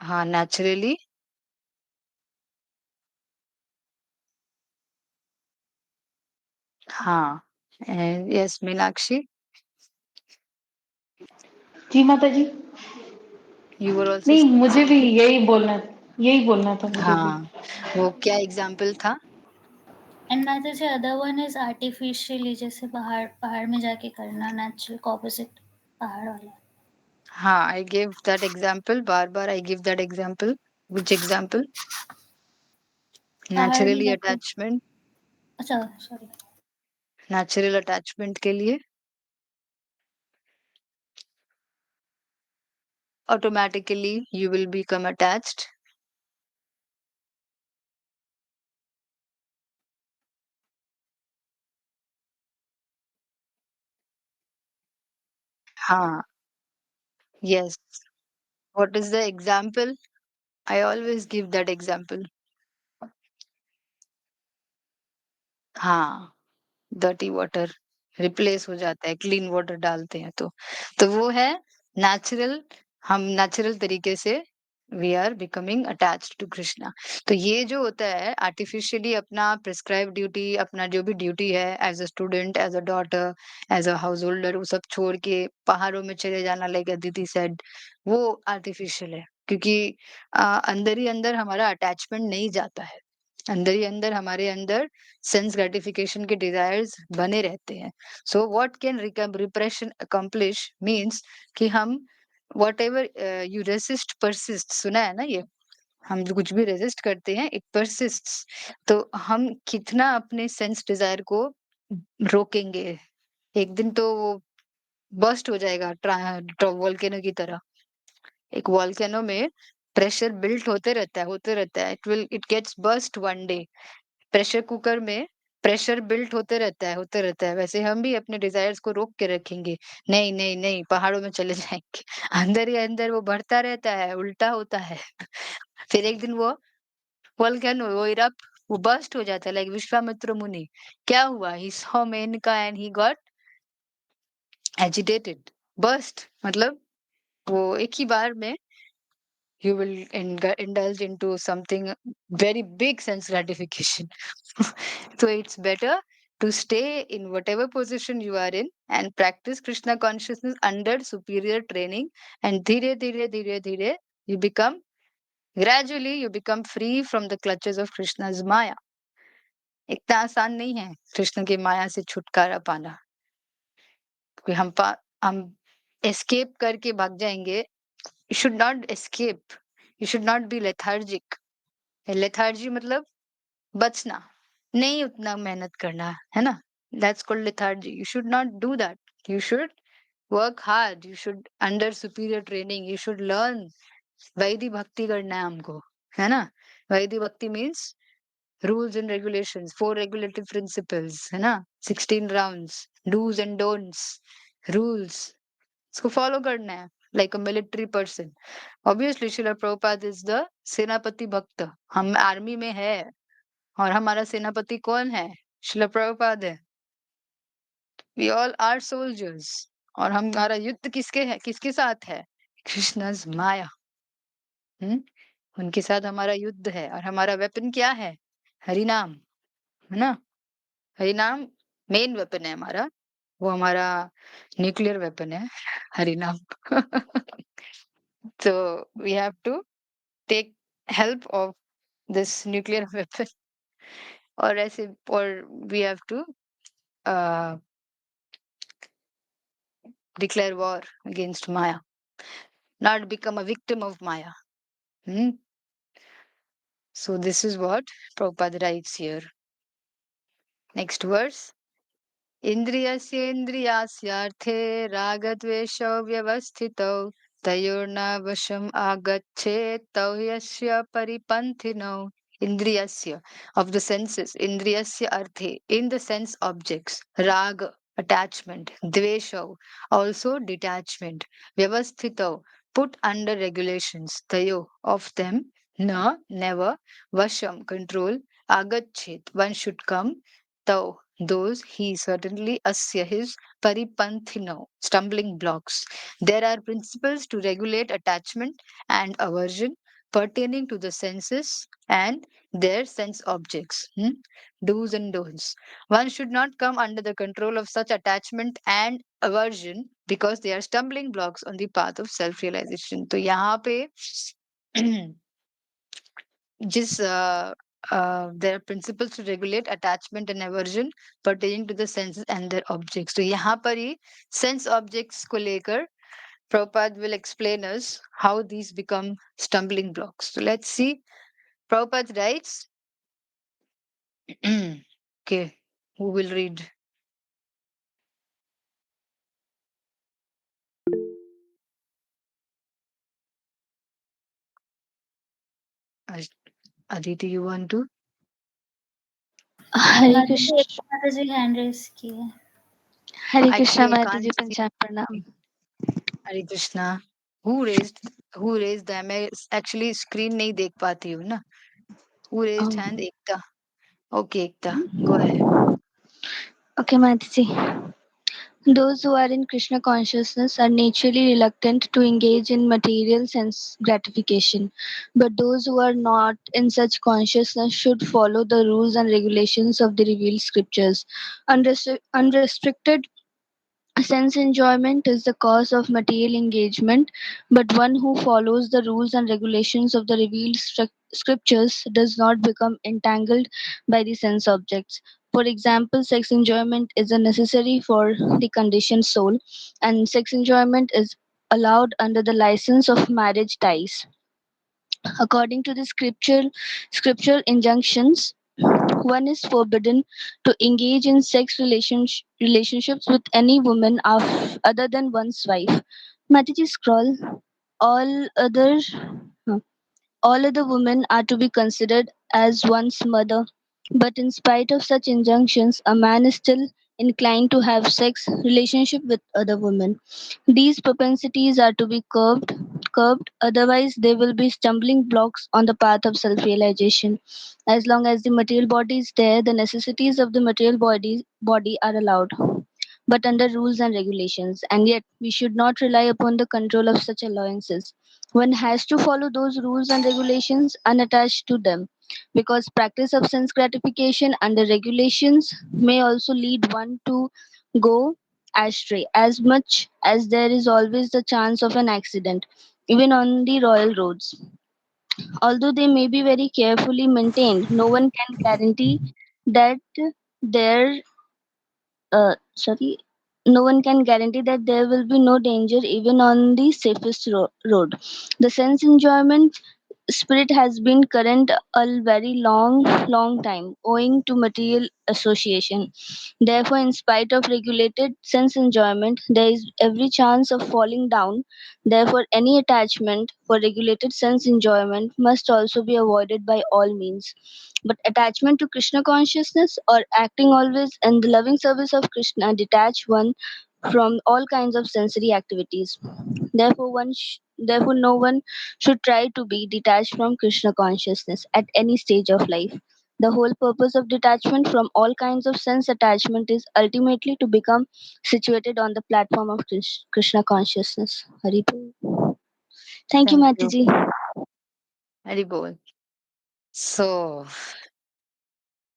हाँ, naturally. हाँ. And yes, Meenakshi, जी माता जी. you were also नहीं, मुझे भी speaking. यही बोलना था मुझे भी. हाँ, वो क्या एग्जाम्पल था? एंड माता जी अदर वन इज आर्टिफिशियली, जैसे पहाड़ पहाड़ में जाके करना, नेचुरल का ऑपोजिट पहाड़ वाला. हाँ, I gave that example. Bar bar I give that example. Which example? पहाड़ में Naturally जाके, attachment. अच्छा सॉरी. Natural attachment के लिए automatically you will become attached. हाँ, yes. What is the example? I always give that example. हाँ, dirty water replace हो जाता है, क्लीन वाटर डालते हैं तो वो है नेचुरल. हम नेचुरल तरीके से we are becoming attached to Krishna. तो ये जो होता है आर्टिफिशियली अपना प्रिस्क्राइब ड्यूटी, अपना जो भी ड्यूटी है as a student, as a daughter, as a householder, वो सब छोड़ के पहाड़ों में चले जाना, लाइक अदिति सेड, वो आर्टिफिशियल है. क्योंकि अंदर ही अंदर हमारा अटैचमेंट नहीं जाता है, अंदर ही अंदर हमारे अंदर सेंस ग्रेटिफिकेशन के डिजायर्स बने रहते हैं. So what can repression accomplish means कि हम whatever you resist persist, सुना है ना ये? हम जो कुछ भी रेजिस्ट करते हैं इट परसिस्ट्स। तो हम कितना अपने सेंस डिजायर को रोकेंगे, एक दिन तो वो बर्स्ट हो जाएगा वोल्केनो की तरह। एक वोल्केनो में प्रेशर बिल्ट होते रहता है, it gets burst one day. Pressure cooker में प्रेशर बिल्ट होते रहता है, वैसे हम भी अपने डिजायर्स को रोक के रखेंगे। नहीं नहीं नहीं, पहाड़ों में चले जाएंगे। अंदर ही अंदर वो बढ़ता रहता है, उल्टा होता है। फिर एक दिन वो वोल्केनो वो इरप्ट, वो बर्स्ट हो जाता है, लाइक विश्वामित्र मुनि। क्या हुआ? He saw Menaka and he got agitated. Burst मतलब वो एक ही बार में you will indulge into something very big sense gratification. So it's better to stay in whatever position you are in and practice Krishna consciousness under superior training, and dhire you become, gradually you become free from the clutches of Krishna's maya. इतना आसान नहीं है कृष्ण की माया से छुटकारा पाना कि हम एस्केप करके भाग जाएंगे। You should not escape. You should not be lethargic. Lethargy मतलब बचना, नहीं उतना मेहनत करना, है ना? That's called lethargy. You should not do that. You should work hard. You should under superior training. You should learn. वैदिक भक्ति करना है हमको, है ना? वैदिक भक्ति means rules and regulations, 4 regulative principles, है ना? 16 rounds, do's and don'ts, rules. इसको फॉलो करना है like a military person. Obviously, Srila Prabhupada is the सेनापति भक्त। हम आर्मी में है और हमारा सेनापति कौन है? श्रील प्रभुपाद है। We all are soldiers। और हमारा युद्ध किसके साथ है? कृष्ण's माया। उनके साथ हमारा युद्ध है और हमारा वेपन क्या है? हरिनाम, है ना? हरिनाम मेन वेपन है हमारा, वो हमारा न्यूक्लियर वेपन है हरिनाम। So we have to take help of this nuclear weapon, और ऐसे, और we have to uh, declare war against Maya, not become a victim of Maya. Hmm? So this is what Prabhupada writes here. Next verse. इन्द्रियस्येन्द्रियास्यार्थे रागद्वेषौ व्यवस्थितौ तयोर्नवशम् आगच्छेत् तौ यस्य परिपन्थिनौ। Indriyasya, of the senses, Indriyasya arthe, in the sense objects, Raga, attachment, Dvesha, also detachment, Vyavasthito, put under regulations, Tayo, of them, Na, never, Vasham, control, Agachet, one should come, Tau, those, he, certainly, Asya, his, Paripanthino, stumbling blocks. There are principles to regulate attachment and aversion pertaining to the senses and their sense objects. Do's and don'ts. One should not come under the control of such attachment and aversion because they are stumbling blocks on the path of self realization. तो यहाँ पे जिस there are principles to regulate attachment and aversion pertaining to the senses and their objects. तो यहाँ पर ही sense objects को लेकर Prabhupada will explain us how these become stumbling blocks. So let's see. Prabhupada writes, okay, who will read? Aditi, you want to? हरे कृष्ण माता जी hand raise की है। हरे Krishna Actually, I माता जी can't see. पंचांग प्रणाम। Hare Krishna. Who raised them? मैं actually screen नहीं देख पाती हूँ ना. Who raised hand? Ekta. Okay, Ekta, go ahead. Okay माता जी। Those who are in Krishna consciousness are naturally reluctant to engage in material sense gratification, but those who are not in such consciousness should follow the rules and regulations of the revealed scriptures. Unrestricted sense enjoyment is the cause of material engagement, but one who follows the rules and regulations of the revealed scriptures does not become entangled by the sense objects. For example, sex enjoyment is a necessary for the conditioned soul, and sex enjoyment is allowed under the license of marriage ties. According to the scriptural injunctions, one is forbidden to engage in relationships with any woman other than one's wife. Mataji, scroll. All other all other women are to be considered as one's mother. But in spite of such injunctions, a man is still inclined to have sex relationship with other women. These propensities are to be curbed, otherwise they will be stumbling blocks on the path of self-realization. As long as the material body is there, the necessities of the material body are allowed, but under rules and regulations, and yet we should not rely upon the control of such allowances. One has to follow those rules and regulations unattached to them, because practice of sense gratification under regulations may also lead one to go astray, as much as there is always the chance of an accident, even on the royal roads. Although they may be very carefully maintained, no one can guarantee that there sorry, no one can guarantee that there will be no danger even on the safest road. The sense enjoyment spirit has been current a very long time, owing to material association. Therefore, in spite of regulated sense enjoyment, there is every chance of falling down. Therefore, any attachment for regulated sense enjoyment must also be avoided by all means. But attachment to Krishna consciousness or acting always in the loving service of Krishna detach one from all kinds of sensory activities. Therefore, no one should try to be detached from Krishna consciousness at any stage of life. The whole purpose of detachment from all kinds of sense attachment is ultimately to become situated on the platform of Krishna consciousness. Haribol. Thank you, Thank you. Mataji. Very bold. So,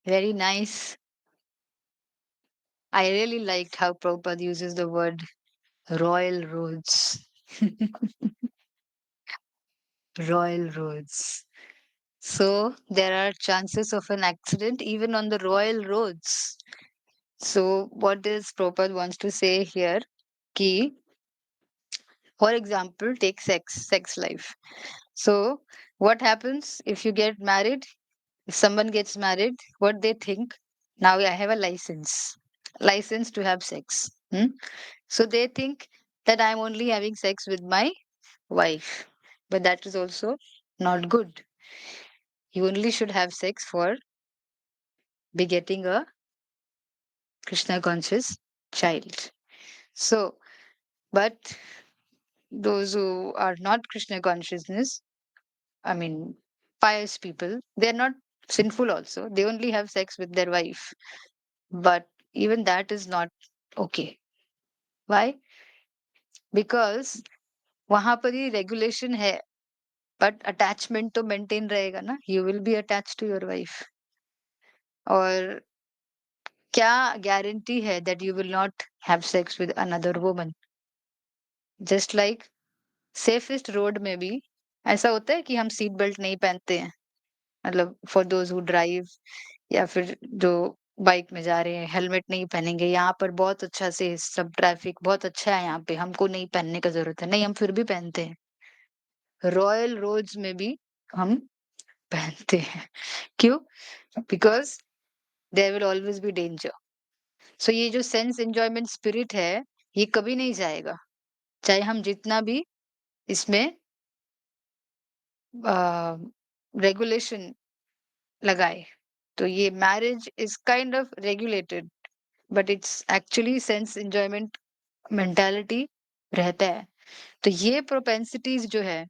very nice. I really liked how Prabhupada uses the word royal roads. Royal roads. So, there are chances of an accident even on the royal roads. So, what does Prabhupada wants to say here? Ki, for example, take sex life. So, what happens if you get married? If someone gets married, what they think? Now I have a license to have sex. So they think that I'm only having sex with my wife, but that is also not good. You only should have sex for begetting a Krishna conscious child. So, but those who are not Krishna consciousness, I mean, pious people, they're not sinful also. They only have sex with their wife. But even that is not okay. Why? Because वहां पर ही regulation है, but attachment तो maintain रहेगा ना. You will be attach to your wife. और क्या guarantee है that you will not have sex with another woman? Just like safest road में भी ऐसा होता है कि हम सीट बेल्ट नहीं पहनते हैं. मतलब फॉर दोज हु ड्राइव, या फिर जो बाइक में जा रहे हैं हेलमेट नहीं पहनेंगे. यहाँ पर बहुत अच्छा से सब ट्रैफिक बहुत अच्छा है, यहाँ पे हमको नहीं पहनने का जरूरत है. नहीं, हम फिर भी पहनते हैं. रॉयल रोड्स में भी हम पहनते हैं. क्यों? Because there will always be danger. So ये जो सेंस एंजॉयमेंट स्पिरिट है, ये कभी नहीं जाएगा, चाहे हम जितना भी इसमें रेगुलेशन लगाए. तो ये marriage is kind of regulated, but it's actually sense enjoyment mentality रहता है. तो ये प्रोपेंसिटीज जो है,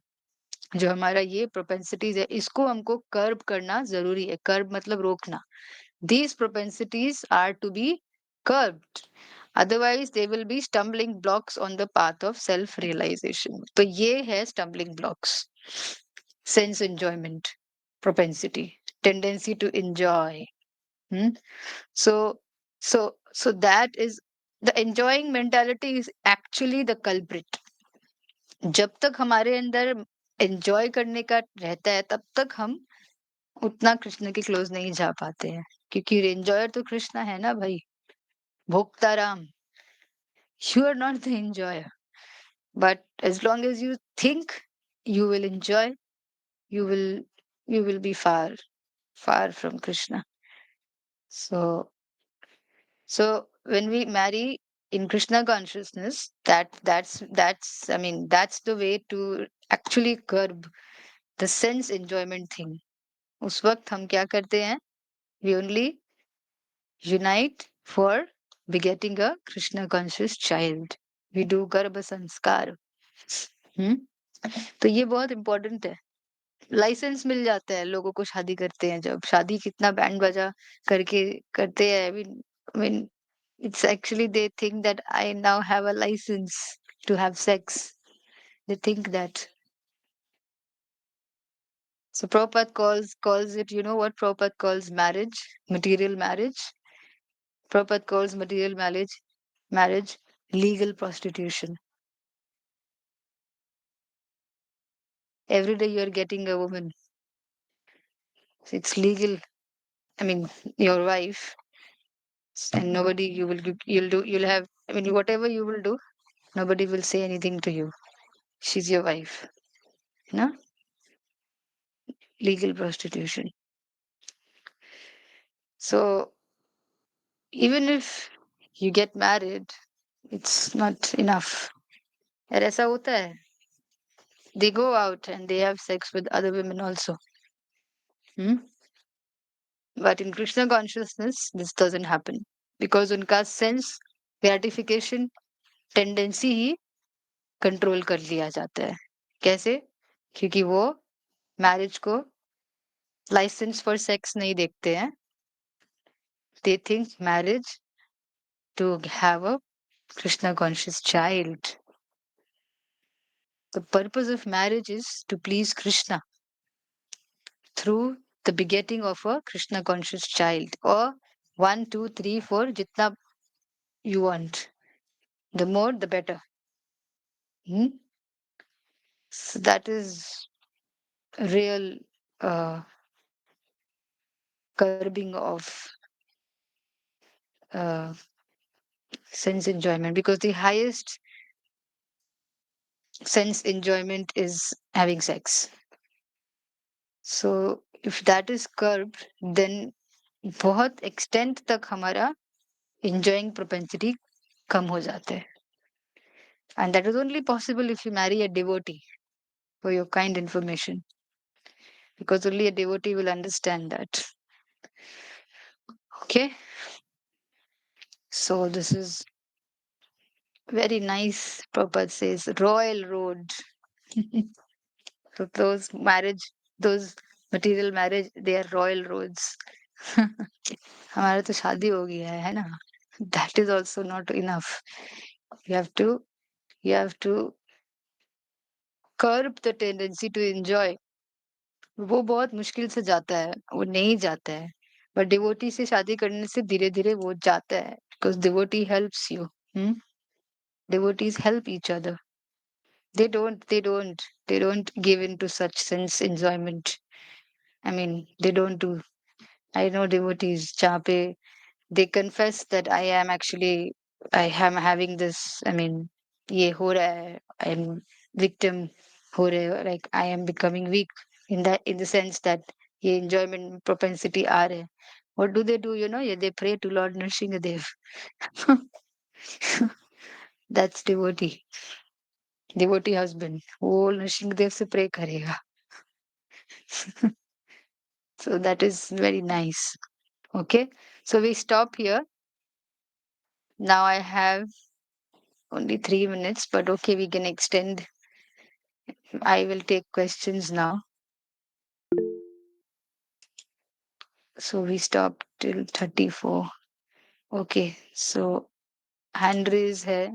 जो हमारा ये प्रोपेंसिटीज है, इसको हमको कर्ब करना जरूरी है. कर्ब मतलब रोकना. These propensities are to be curbed. Otherwise, they will be stumbling blocks on the path of self-realization. तो ये है stumbling blocks. Sense enjoyment, propensity, tendency to enjoy. Hmm? So, so that is the enjoying mentality is actually the culprit. जब तक हमारे अंदर enjoy करने का रहता है, तब तक हम उतना कृष्ण के क्लोज नहीं जा पाते हैं. क्योंकि एंजॉयर तो कृष्ण है ना भाई, भोक्ता राम. You are not the enjoyer, but as long as you think, you will enjoy, you will be far from Krishna. So when we marry in Krishna consciousness, that's I mean that's the way to actually curb the sense enjoyment thing. उस वक्त हम क्या करते हैं? We only unite for begetting a Krishna conscious child. We do गर्भ संस्कार. तो ये बहुत इम्पोर्टेंट है. लाइसेंस मिल जाता है लोगों को शादी करते हैं जब शादी कितना बैंड बजा करके करते हैं. I mean it's actually they think that I now have a license to have sex. They think that. So Prabhupada calls it, you know what Prabhupada calls marriage, material marriage. Prabhupada calls material marriage legal prostitution. Every day you're getting a woman. It's legal. I mean, your wife, and nobody you'll have. I mean, whatever you will do, nobody will say anything to you. She's your wife. No? Legal prostitution. So even if you get married, it's not enough. और ऐसा होता है. They go out and they have sex with other women also. But in Krishna consciousness, this doesn't happen. Because उनका sense gratification tendency ही control कर लिया जाता है. कैसे? क्योंकि वो marriage को license for sex नहीं देखते हैं. They think marriage to have a Krishna conscious child. The purpose of marriage is to please Krishna through the begetting of a Krishna conscious child, or 1, 2, 3, 4, jitna you want. The more, the better. So that is real curbing of uh, sense enjoyment, because the highest sense enjoyment is having sex. So if that is curbed, then बहुत extent तक हमारा enjoying propensity कम हो जाता है. And that is only possible if you marry a devotee, for your kind information, because only a devotee will understand that. Okay, so this is very nice. Prabhupada says royal road. So those material marriage, they are royal roads. हमारा तो शादी हो गया है ना. That is also not enough. You have to curb the tendency to enjoy. वो बहुत मुश्किल से जाता है, वो नहीं जाता है. बट डिवोटी से शादी करने से धीरे धीरे वो जाता है, because devotee helps you. Devotees help each other. They don't give into such sense enjoyment. I mean, they don't do. I know devotees जहाँ पे they confess that I am having this. I mean, ये हो रहा है. I'm victim हो रहे हो. Like I am becoming weak in the sense that ये enjoyment propensity आ रहे. What do? You know, yeah, they pray to Lord Nrsingadev. That's devotee. Devotee husband. वो नरसिंहदेव से pray करेगा. So that is very nice. Okay. So we stop here. Now I have only 3 minutes, but okay, we can extend. I will take questions now. So we stop till 34. Okay. So hand raise है.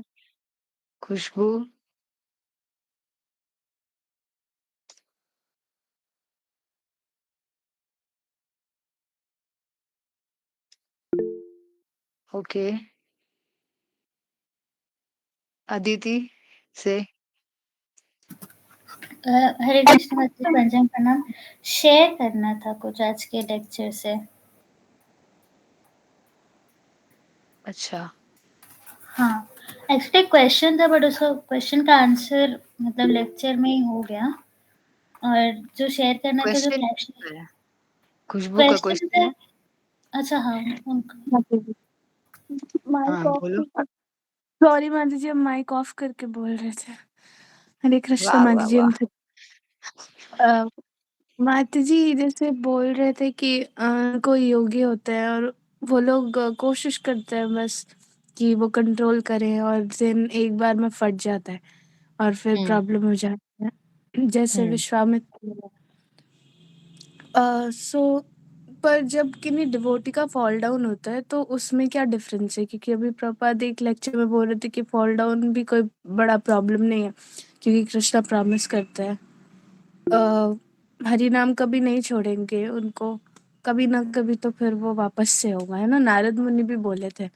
Khushbu. Okay. Aditi, say. हरे कृष्ण माता पंचम प्रणाम. Share करना था कुछ आज के lecture से. अच्छा. हाँ, एक्चुअली क्वेश्चन था, बट उसका क्वेश्चन का आंसर मतलब लेक्चर में ही हो गया. और जो शेयर करना था जो क्वेश्चन फ्रैक्शन खुशबू का क्वेश्चन क्वेश्चन है। अच्छा हाँ उनका माइक हाँ ऑफ बोलो। सॉरी माता जी, हम माइक ऑफ करके बोल रहे थे। हरे कृष्ण वाह माता वाह जी। वाह। अ, माता जी जैसे बोल रहे थे कि कोई योगी होते हैं और वो लोग कोशिश करते हैं बस कि वो कंट्रोल करें, और दिन एक बार में फट जाता है और फिर हम्म प्रॉब्लम हो जाती है, जैसे हम्म विश्वामित्र। सो पर जब किन्हीं डिवोटी का फॉल डाउन होता है तो उसमें क्या डिफरेंस है? क्योंकि अभी प्रभुपाद एक लेक्चर में बोल रहे थे कि फॉल डाउन भी कोई बड़ा प्रॉब्लम नहीं है, क्योंकि कृष्णा प्रॉमिस करते हैं हरि नाम कभी नहीं छोड़ेंगे उनको, कभी ना कभी तो फिर वो वापस से होगा, है ना? नारद मुनि भी बोले थे।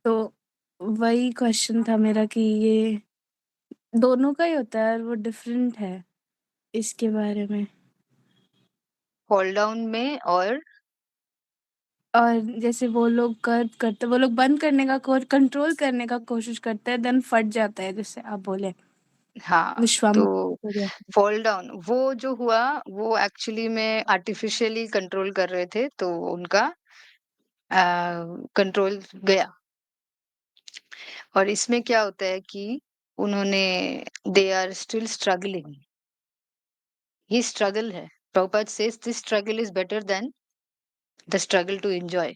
तो वही क्वेश्चन था मेरा कि ये दोनों का ही होता है और वो डिफरेंट है इसके बारे में। फॉल डाउन में और जैसे वो लोग करते, वो लोग बंद करने का कंट्रोल करने का कोशिश करते हैं, देन फट जाता है, जैसे आप बोले हाँ तो विश्वामित्र जैसे। फॉल डाउन वो जो हुआ वो एक्चुअली में आर्टिफिशियली कंट्रोल कर रहे थे तो उनका कंट्रोल गया। और इसमें क्या होता है कि उन्होंने दे आर स्टिल स्ट्रगलिंग। ये स्ट्रगल है। Prabhupada says this struggle is better than the struggle to enjoy.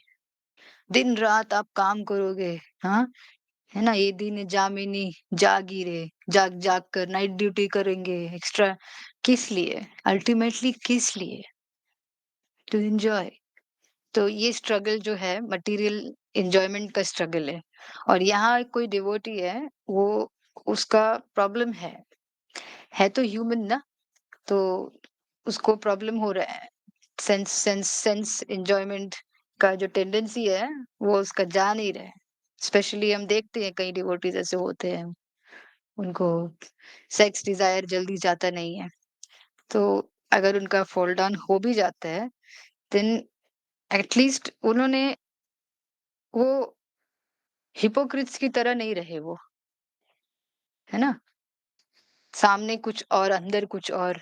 दिन रात आप काम करोगे, हाँ, है ना? ये दिन जामिनी जागीरे, जाग जाग कर नाइट ड्यूटी करेंगे एक्स्ट्रा। किस लिए? अल्टीमेटली किस लिए? To enjoy. तो ये स्ट्रगल जो है मटेरियल एंजॉयमेंट का स्ट्रगल है। और यहाँ कोई डिवोटी है, वो उसका प्रॉब्लम है तो ह्यूमन ना, तो उसको प्रॉब्लम हो रहा है। सेंस एंजॉयमेंट का जो टेंडेंसी है वो उसका जा नहीं रहा है। स्पेशली हम देखते हैं कई डिवोटीज ऐसे होते हैं, उनको सेक्स डिजायर जल्दी जाता नहीं है। तो अगर उनका फॉल डाउन हो भी जाता है, देन एटलीस्ट उन्होंने वो हिपोक्रिट्स की तरह नहीं रहे वो, है ना? सामने कुछ और अंदर कुछ और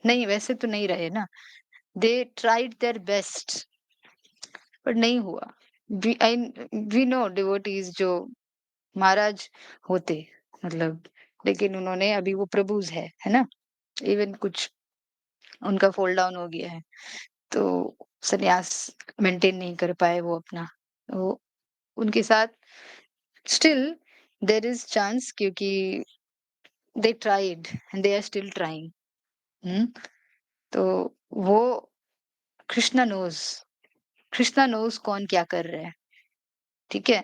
नहीं, वैसे तो नहीं रहे ना। दे ट्राइड देयर बेस्ट पर नहीं हुआ। वी नो डिवोटीज जो महाराज होते, मतलब, लेकिन उन्होंने अभी वो प्रभुज है ना? इवन कुछ उनका फॉल डाउन हो गया है तो सन्यास मेंटेन नहीं कर पाए वो अपना। वो उनके साथ स्टिल देयर इज चांस, क्योंकि they tried and they are still trying. तो वो कृष्णा नोज कौन क्या कर रहा है, ठीक है?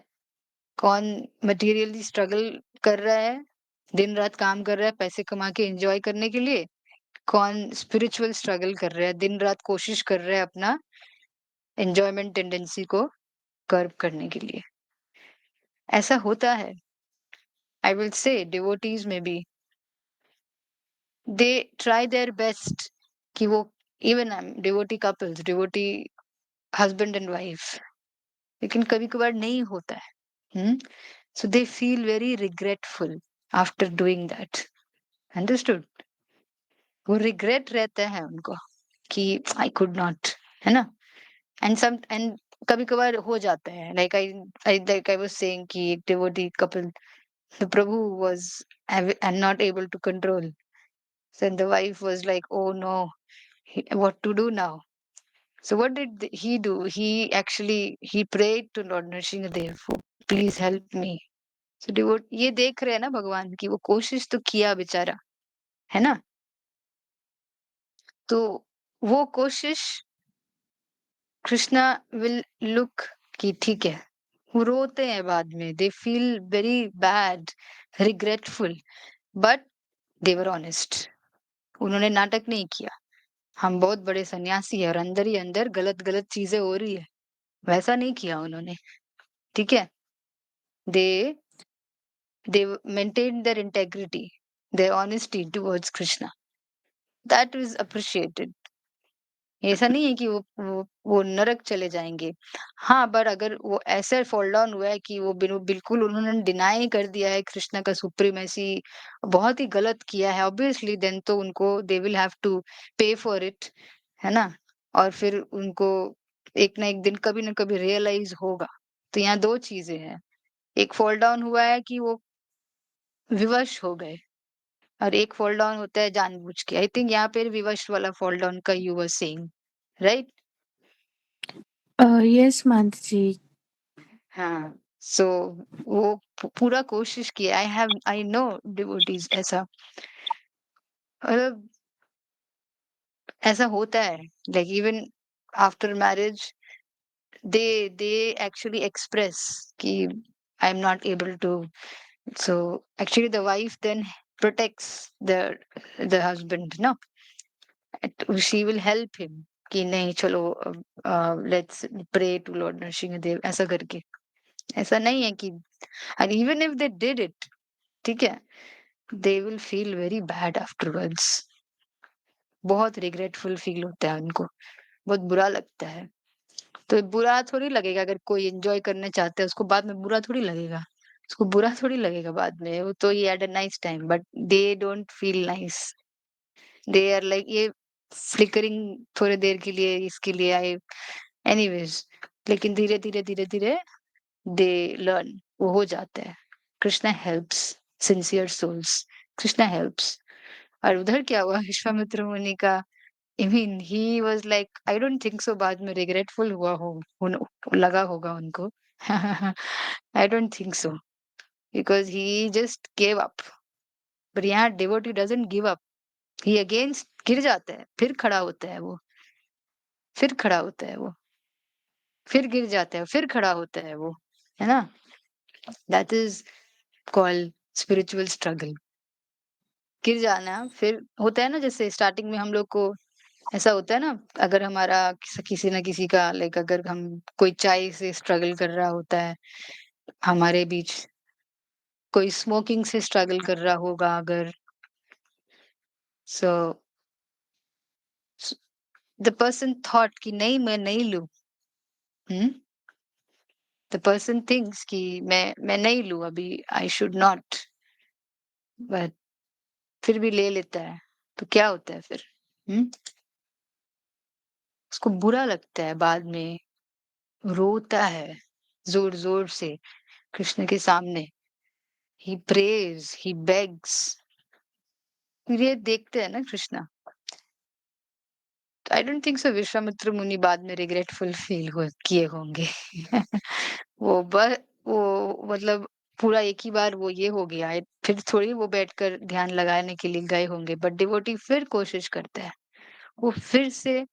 कौन मटेरियली स्ट्रगल कर रहा है, दिन रात काम कर रहा है पैसे कमा के एंजॉय करने के लिए, कौन स्पिरिचुअल स्ट्रगल कर रहा है, दिन रात कोशिश कर रहा है अपना एंजॉयमेंट टेंडेंसी को कर्व करने के लिए। ऐसा होता है। आई विल से डिवोटीज में भी दे ट्राई देयर बेस्ट कि वो, even devotee couples, devotee husband and wife, लेकिन कभी कभार नहीं होता है। So they feel very regretful after doing that. Understood? वो रिग्रेट रहता है उनको कि आई कुड नॉट, है ना? एंड कभी कभार हो जाता है, लाइक आई वाज सेइंग कि एक devotee couple, the Prabhu was and not able to control. So the wife was like, "Oh no, what to do now?" So what did he do? He prayed to Lord Nrsimhadev, "Please help me." So ये देख रहे हैं ना भगवान की वो कोशिश तो किया बेचारा, है ना? तो वो कोशिश कृष्णा विल लुक कि ठीक है। वो रोते हैं बाद में, दे feel very bad, regretful, but they were honest. उन्होंने नाटक नहीं किया। हम बहुत बड़े सन्यासी है और अंदर ही अंदर गलत गलत चीजें हो रही है, वैसा नहीं किया उन्होंने, ठीक है? They they maintain their integrity, their honesty towards Krishna, that is appreciated. ऐसा नहीं है कि वो नरक चले जाएँगे। हाँ, बट अगर वो ऐसे फ़ॉल डाउन हुआ है कि वो बिल्कुल उन्होंने डिनाई कर दिया है कृष्णा का सुप्रीमेसी, बहुत ही गलत किया है ऑब्वियसली देन तो उनको दे विल हैव टू पे फॉर इट, है ना? और फिर उनको एक ना एक दिन कभी ना कभी रियलाइज़ होगा। तो यहाँ 2 चीज़ें हैं, एक फ़ॉल डाउन हुआ है कि वो विवश हो गए और एक फ़ॉल डाउन होता है जानबूझ के। आई थिंक यहाँ पे विवश वाला फ़ॉल डाउन का you were saying, right? Yes Mansi ji. हाँ, सो वो पूरा कोशिश किया। आई नो डिवोटीज़ ऐसा मतलब ऐसा होता है like even after marriage they actually express कि I am not able to so actually the wife then protects the husband ना शी विल हेल्प हिम कि नहीं चलो let's pray to lord Narasimhadev ऐसा करके ऐसा नहीं है कि and even if they did it ठीक है they will feel very bad afterwards बहुत रिग्रेटफुल फील होता है उनको बहुत बुरा लगता है तो बुरा थोड़ी लगेगा अगर कोई एंजॉय करने चाहता है उसको बाद में बुरा थोड़ी लगेगा उसको बुरा थोड़ी लगेगा बाद में वो तो ये had a nice time but they don't feel nice they are like ये फ्लिकरिंग थोड़ी देर के लिए इसके लिए आए एनीवेज लेकिन धीरे धीरे धीरे धीरे दे लर्न वो हो जाता है Krishna helps sincere souls Krishna helps और उधर क्या हुआ विश्वामित्र मुनि का I mean he was like I don't think so बाद में रिग्रेटफुल हुआ हो लगा होगा उनको I don't think so because he just gave up but यहाँ devotee doesn't give up he against गिर जाता है फिर खड़ा होता है वो फिर खड़ा होता है वो फिर गिर जाता है फिर खड़ा होता है वो है ना that is called spiritual struggle गिर जाना फिर होता है ना जैसे स्टार्टिंग में हम लोग को ऐसा होता है ना अगर हमारा किसी ना किसी का लाइक अगर हम कोई चाय से स्ट्रगल कर रहा होता है हमारे बीच कोई स्मोकिंग से स्ट्रगल कर रहा होगा अगर सो द पर्सन थॉट कि नहीं मैं नहीं लूं द पर्सन थिंक्स कि मैं नहीं लूं अभी आई शुड नॉट बट फिर भी ले लेता है तो क्या होता है फिर हम्म उसको बुरा लगता है बाद में रोता है जोर-जोर से कृष्ण के सामने। ही प्रेज, ही बेग्स फिर ये देखते हैं ना कृष्णा। तो आई डोंट थिंक सो विश्वामित्र मुनि बाद में रिग्रेटफुल फील हुए किए होंगे। वो ब वो मतलब पूरा एक ही बार वो ये हो गया है, फिर थोड़ी वो बैठकर ध्यान लगाने के लिए गए होंगे, बट डिवोटी फिर कोशिश करता है। वो फिर से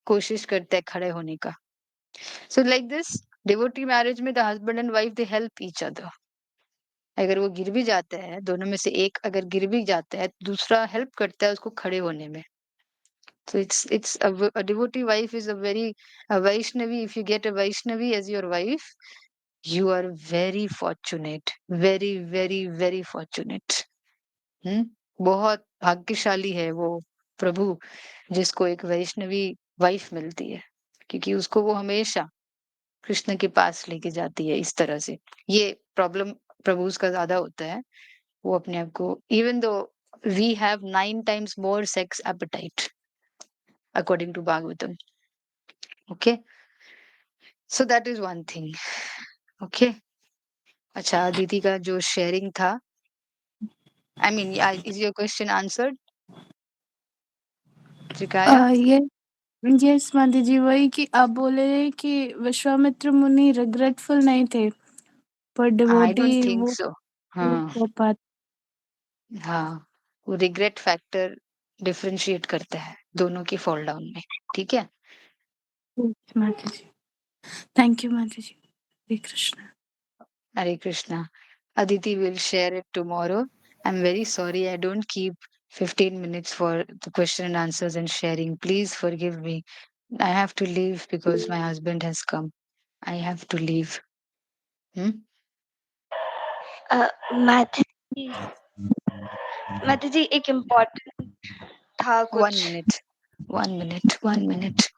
कोशिश करता है खड़े होने का। So like this devotee marriage में the husband and wife they help each other. अगर वो गिर भी जाता है, दोनों में से एक अगर गिर भी जाता है, तो दूसरा हेल्प करता है उसको खड़े होने में। So it's a devotee wife is a Vaishnavi. If you get a Vaishnavi as your wife, you are very fortunate, very very very fortunate. हम्म बहुत भाग्यशाली है वो प्रभु जिसको एक वैष्णवी वाइफ मिलती है क्योंकि उसको वो हमेशा कृष्ण के पास लेके जाती है इस तरह से ये प्रॉब्लम प्रभु का ज्यादा होता है वो अपने आप को even though we have 9 times more sex appetite according to Bhagavatam. Okay, so that is one thing. Okay. अच्छा दीदी का जो शेयरिंग था I mean is your question answered Trikaya ये यस माता जी वही कि आप बोले कि विश्वामित्र मुनि रिग्रेटफुल नहीं थे पर आई डिवोटी डोंट थिंक वो सो वो हाँ कर पाते। हाँ वो रिग्रेट फैक्टर डिफरेंशिएट करता है दोनों की फॉल डाउन में ठीक है Yes, माता जी थैंक यू माता जी हरे कृष्ण। हरे Krishna Aditi will share it tomorrow. I'm very sorry I don't keep 15 minutes for the question and answers and sharing. Please forgive me. I have to leave because my husband has come. I have to leave. Hmm? माता जी माता जी एक important था 1 कुछ minute. 1 minute.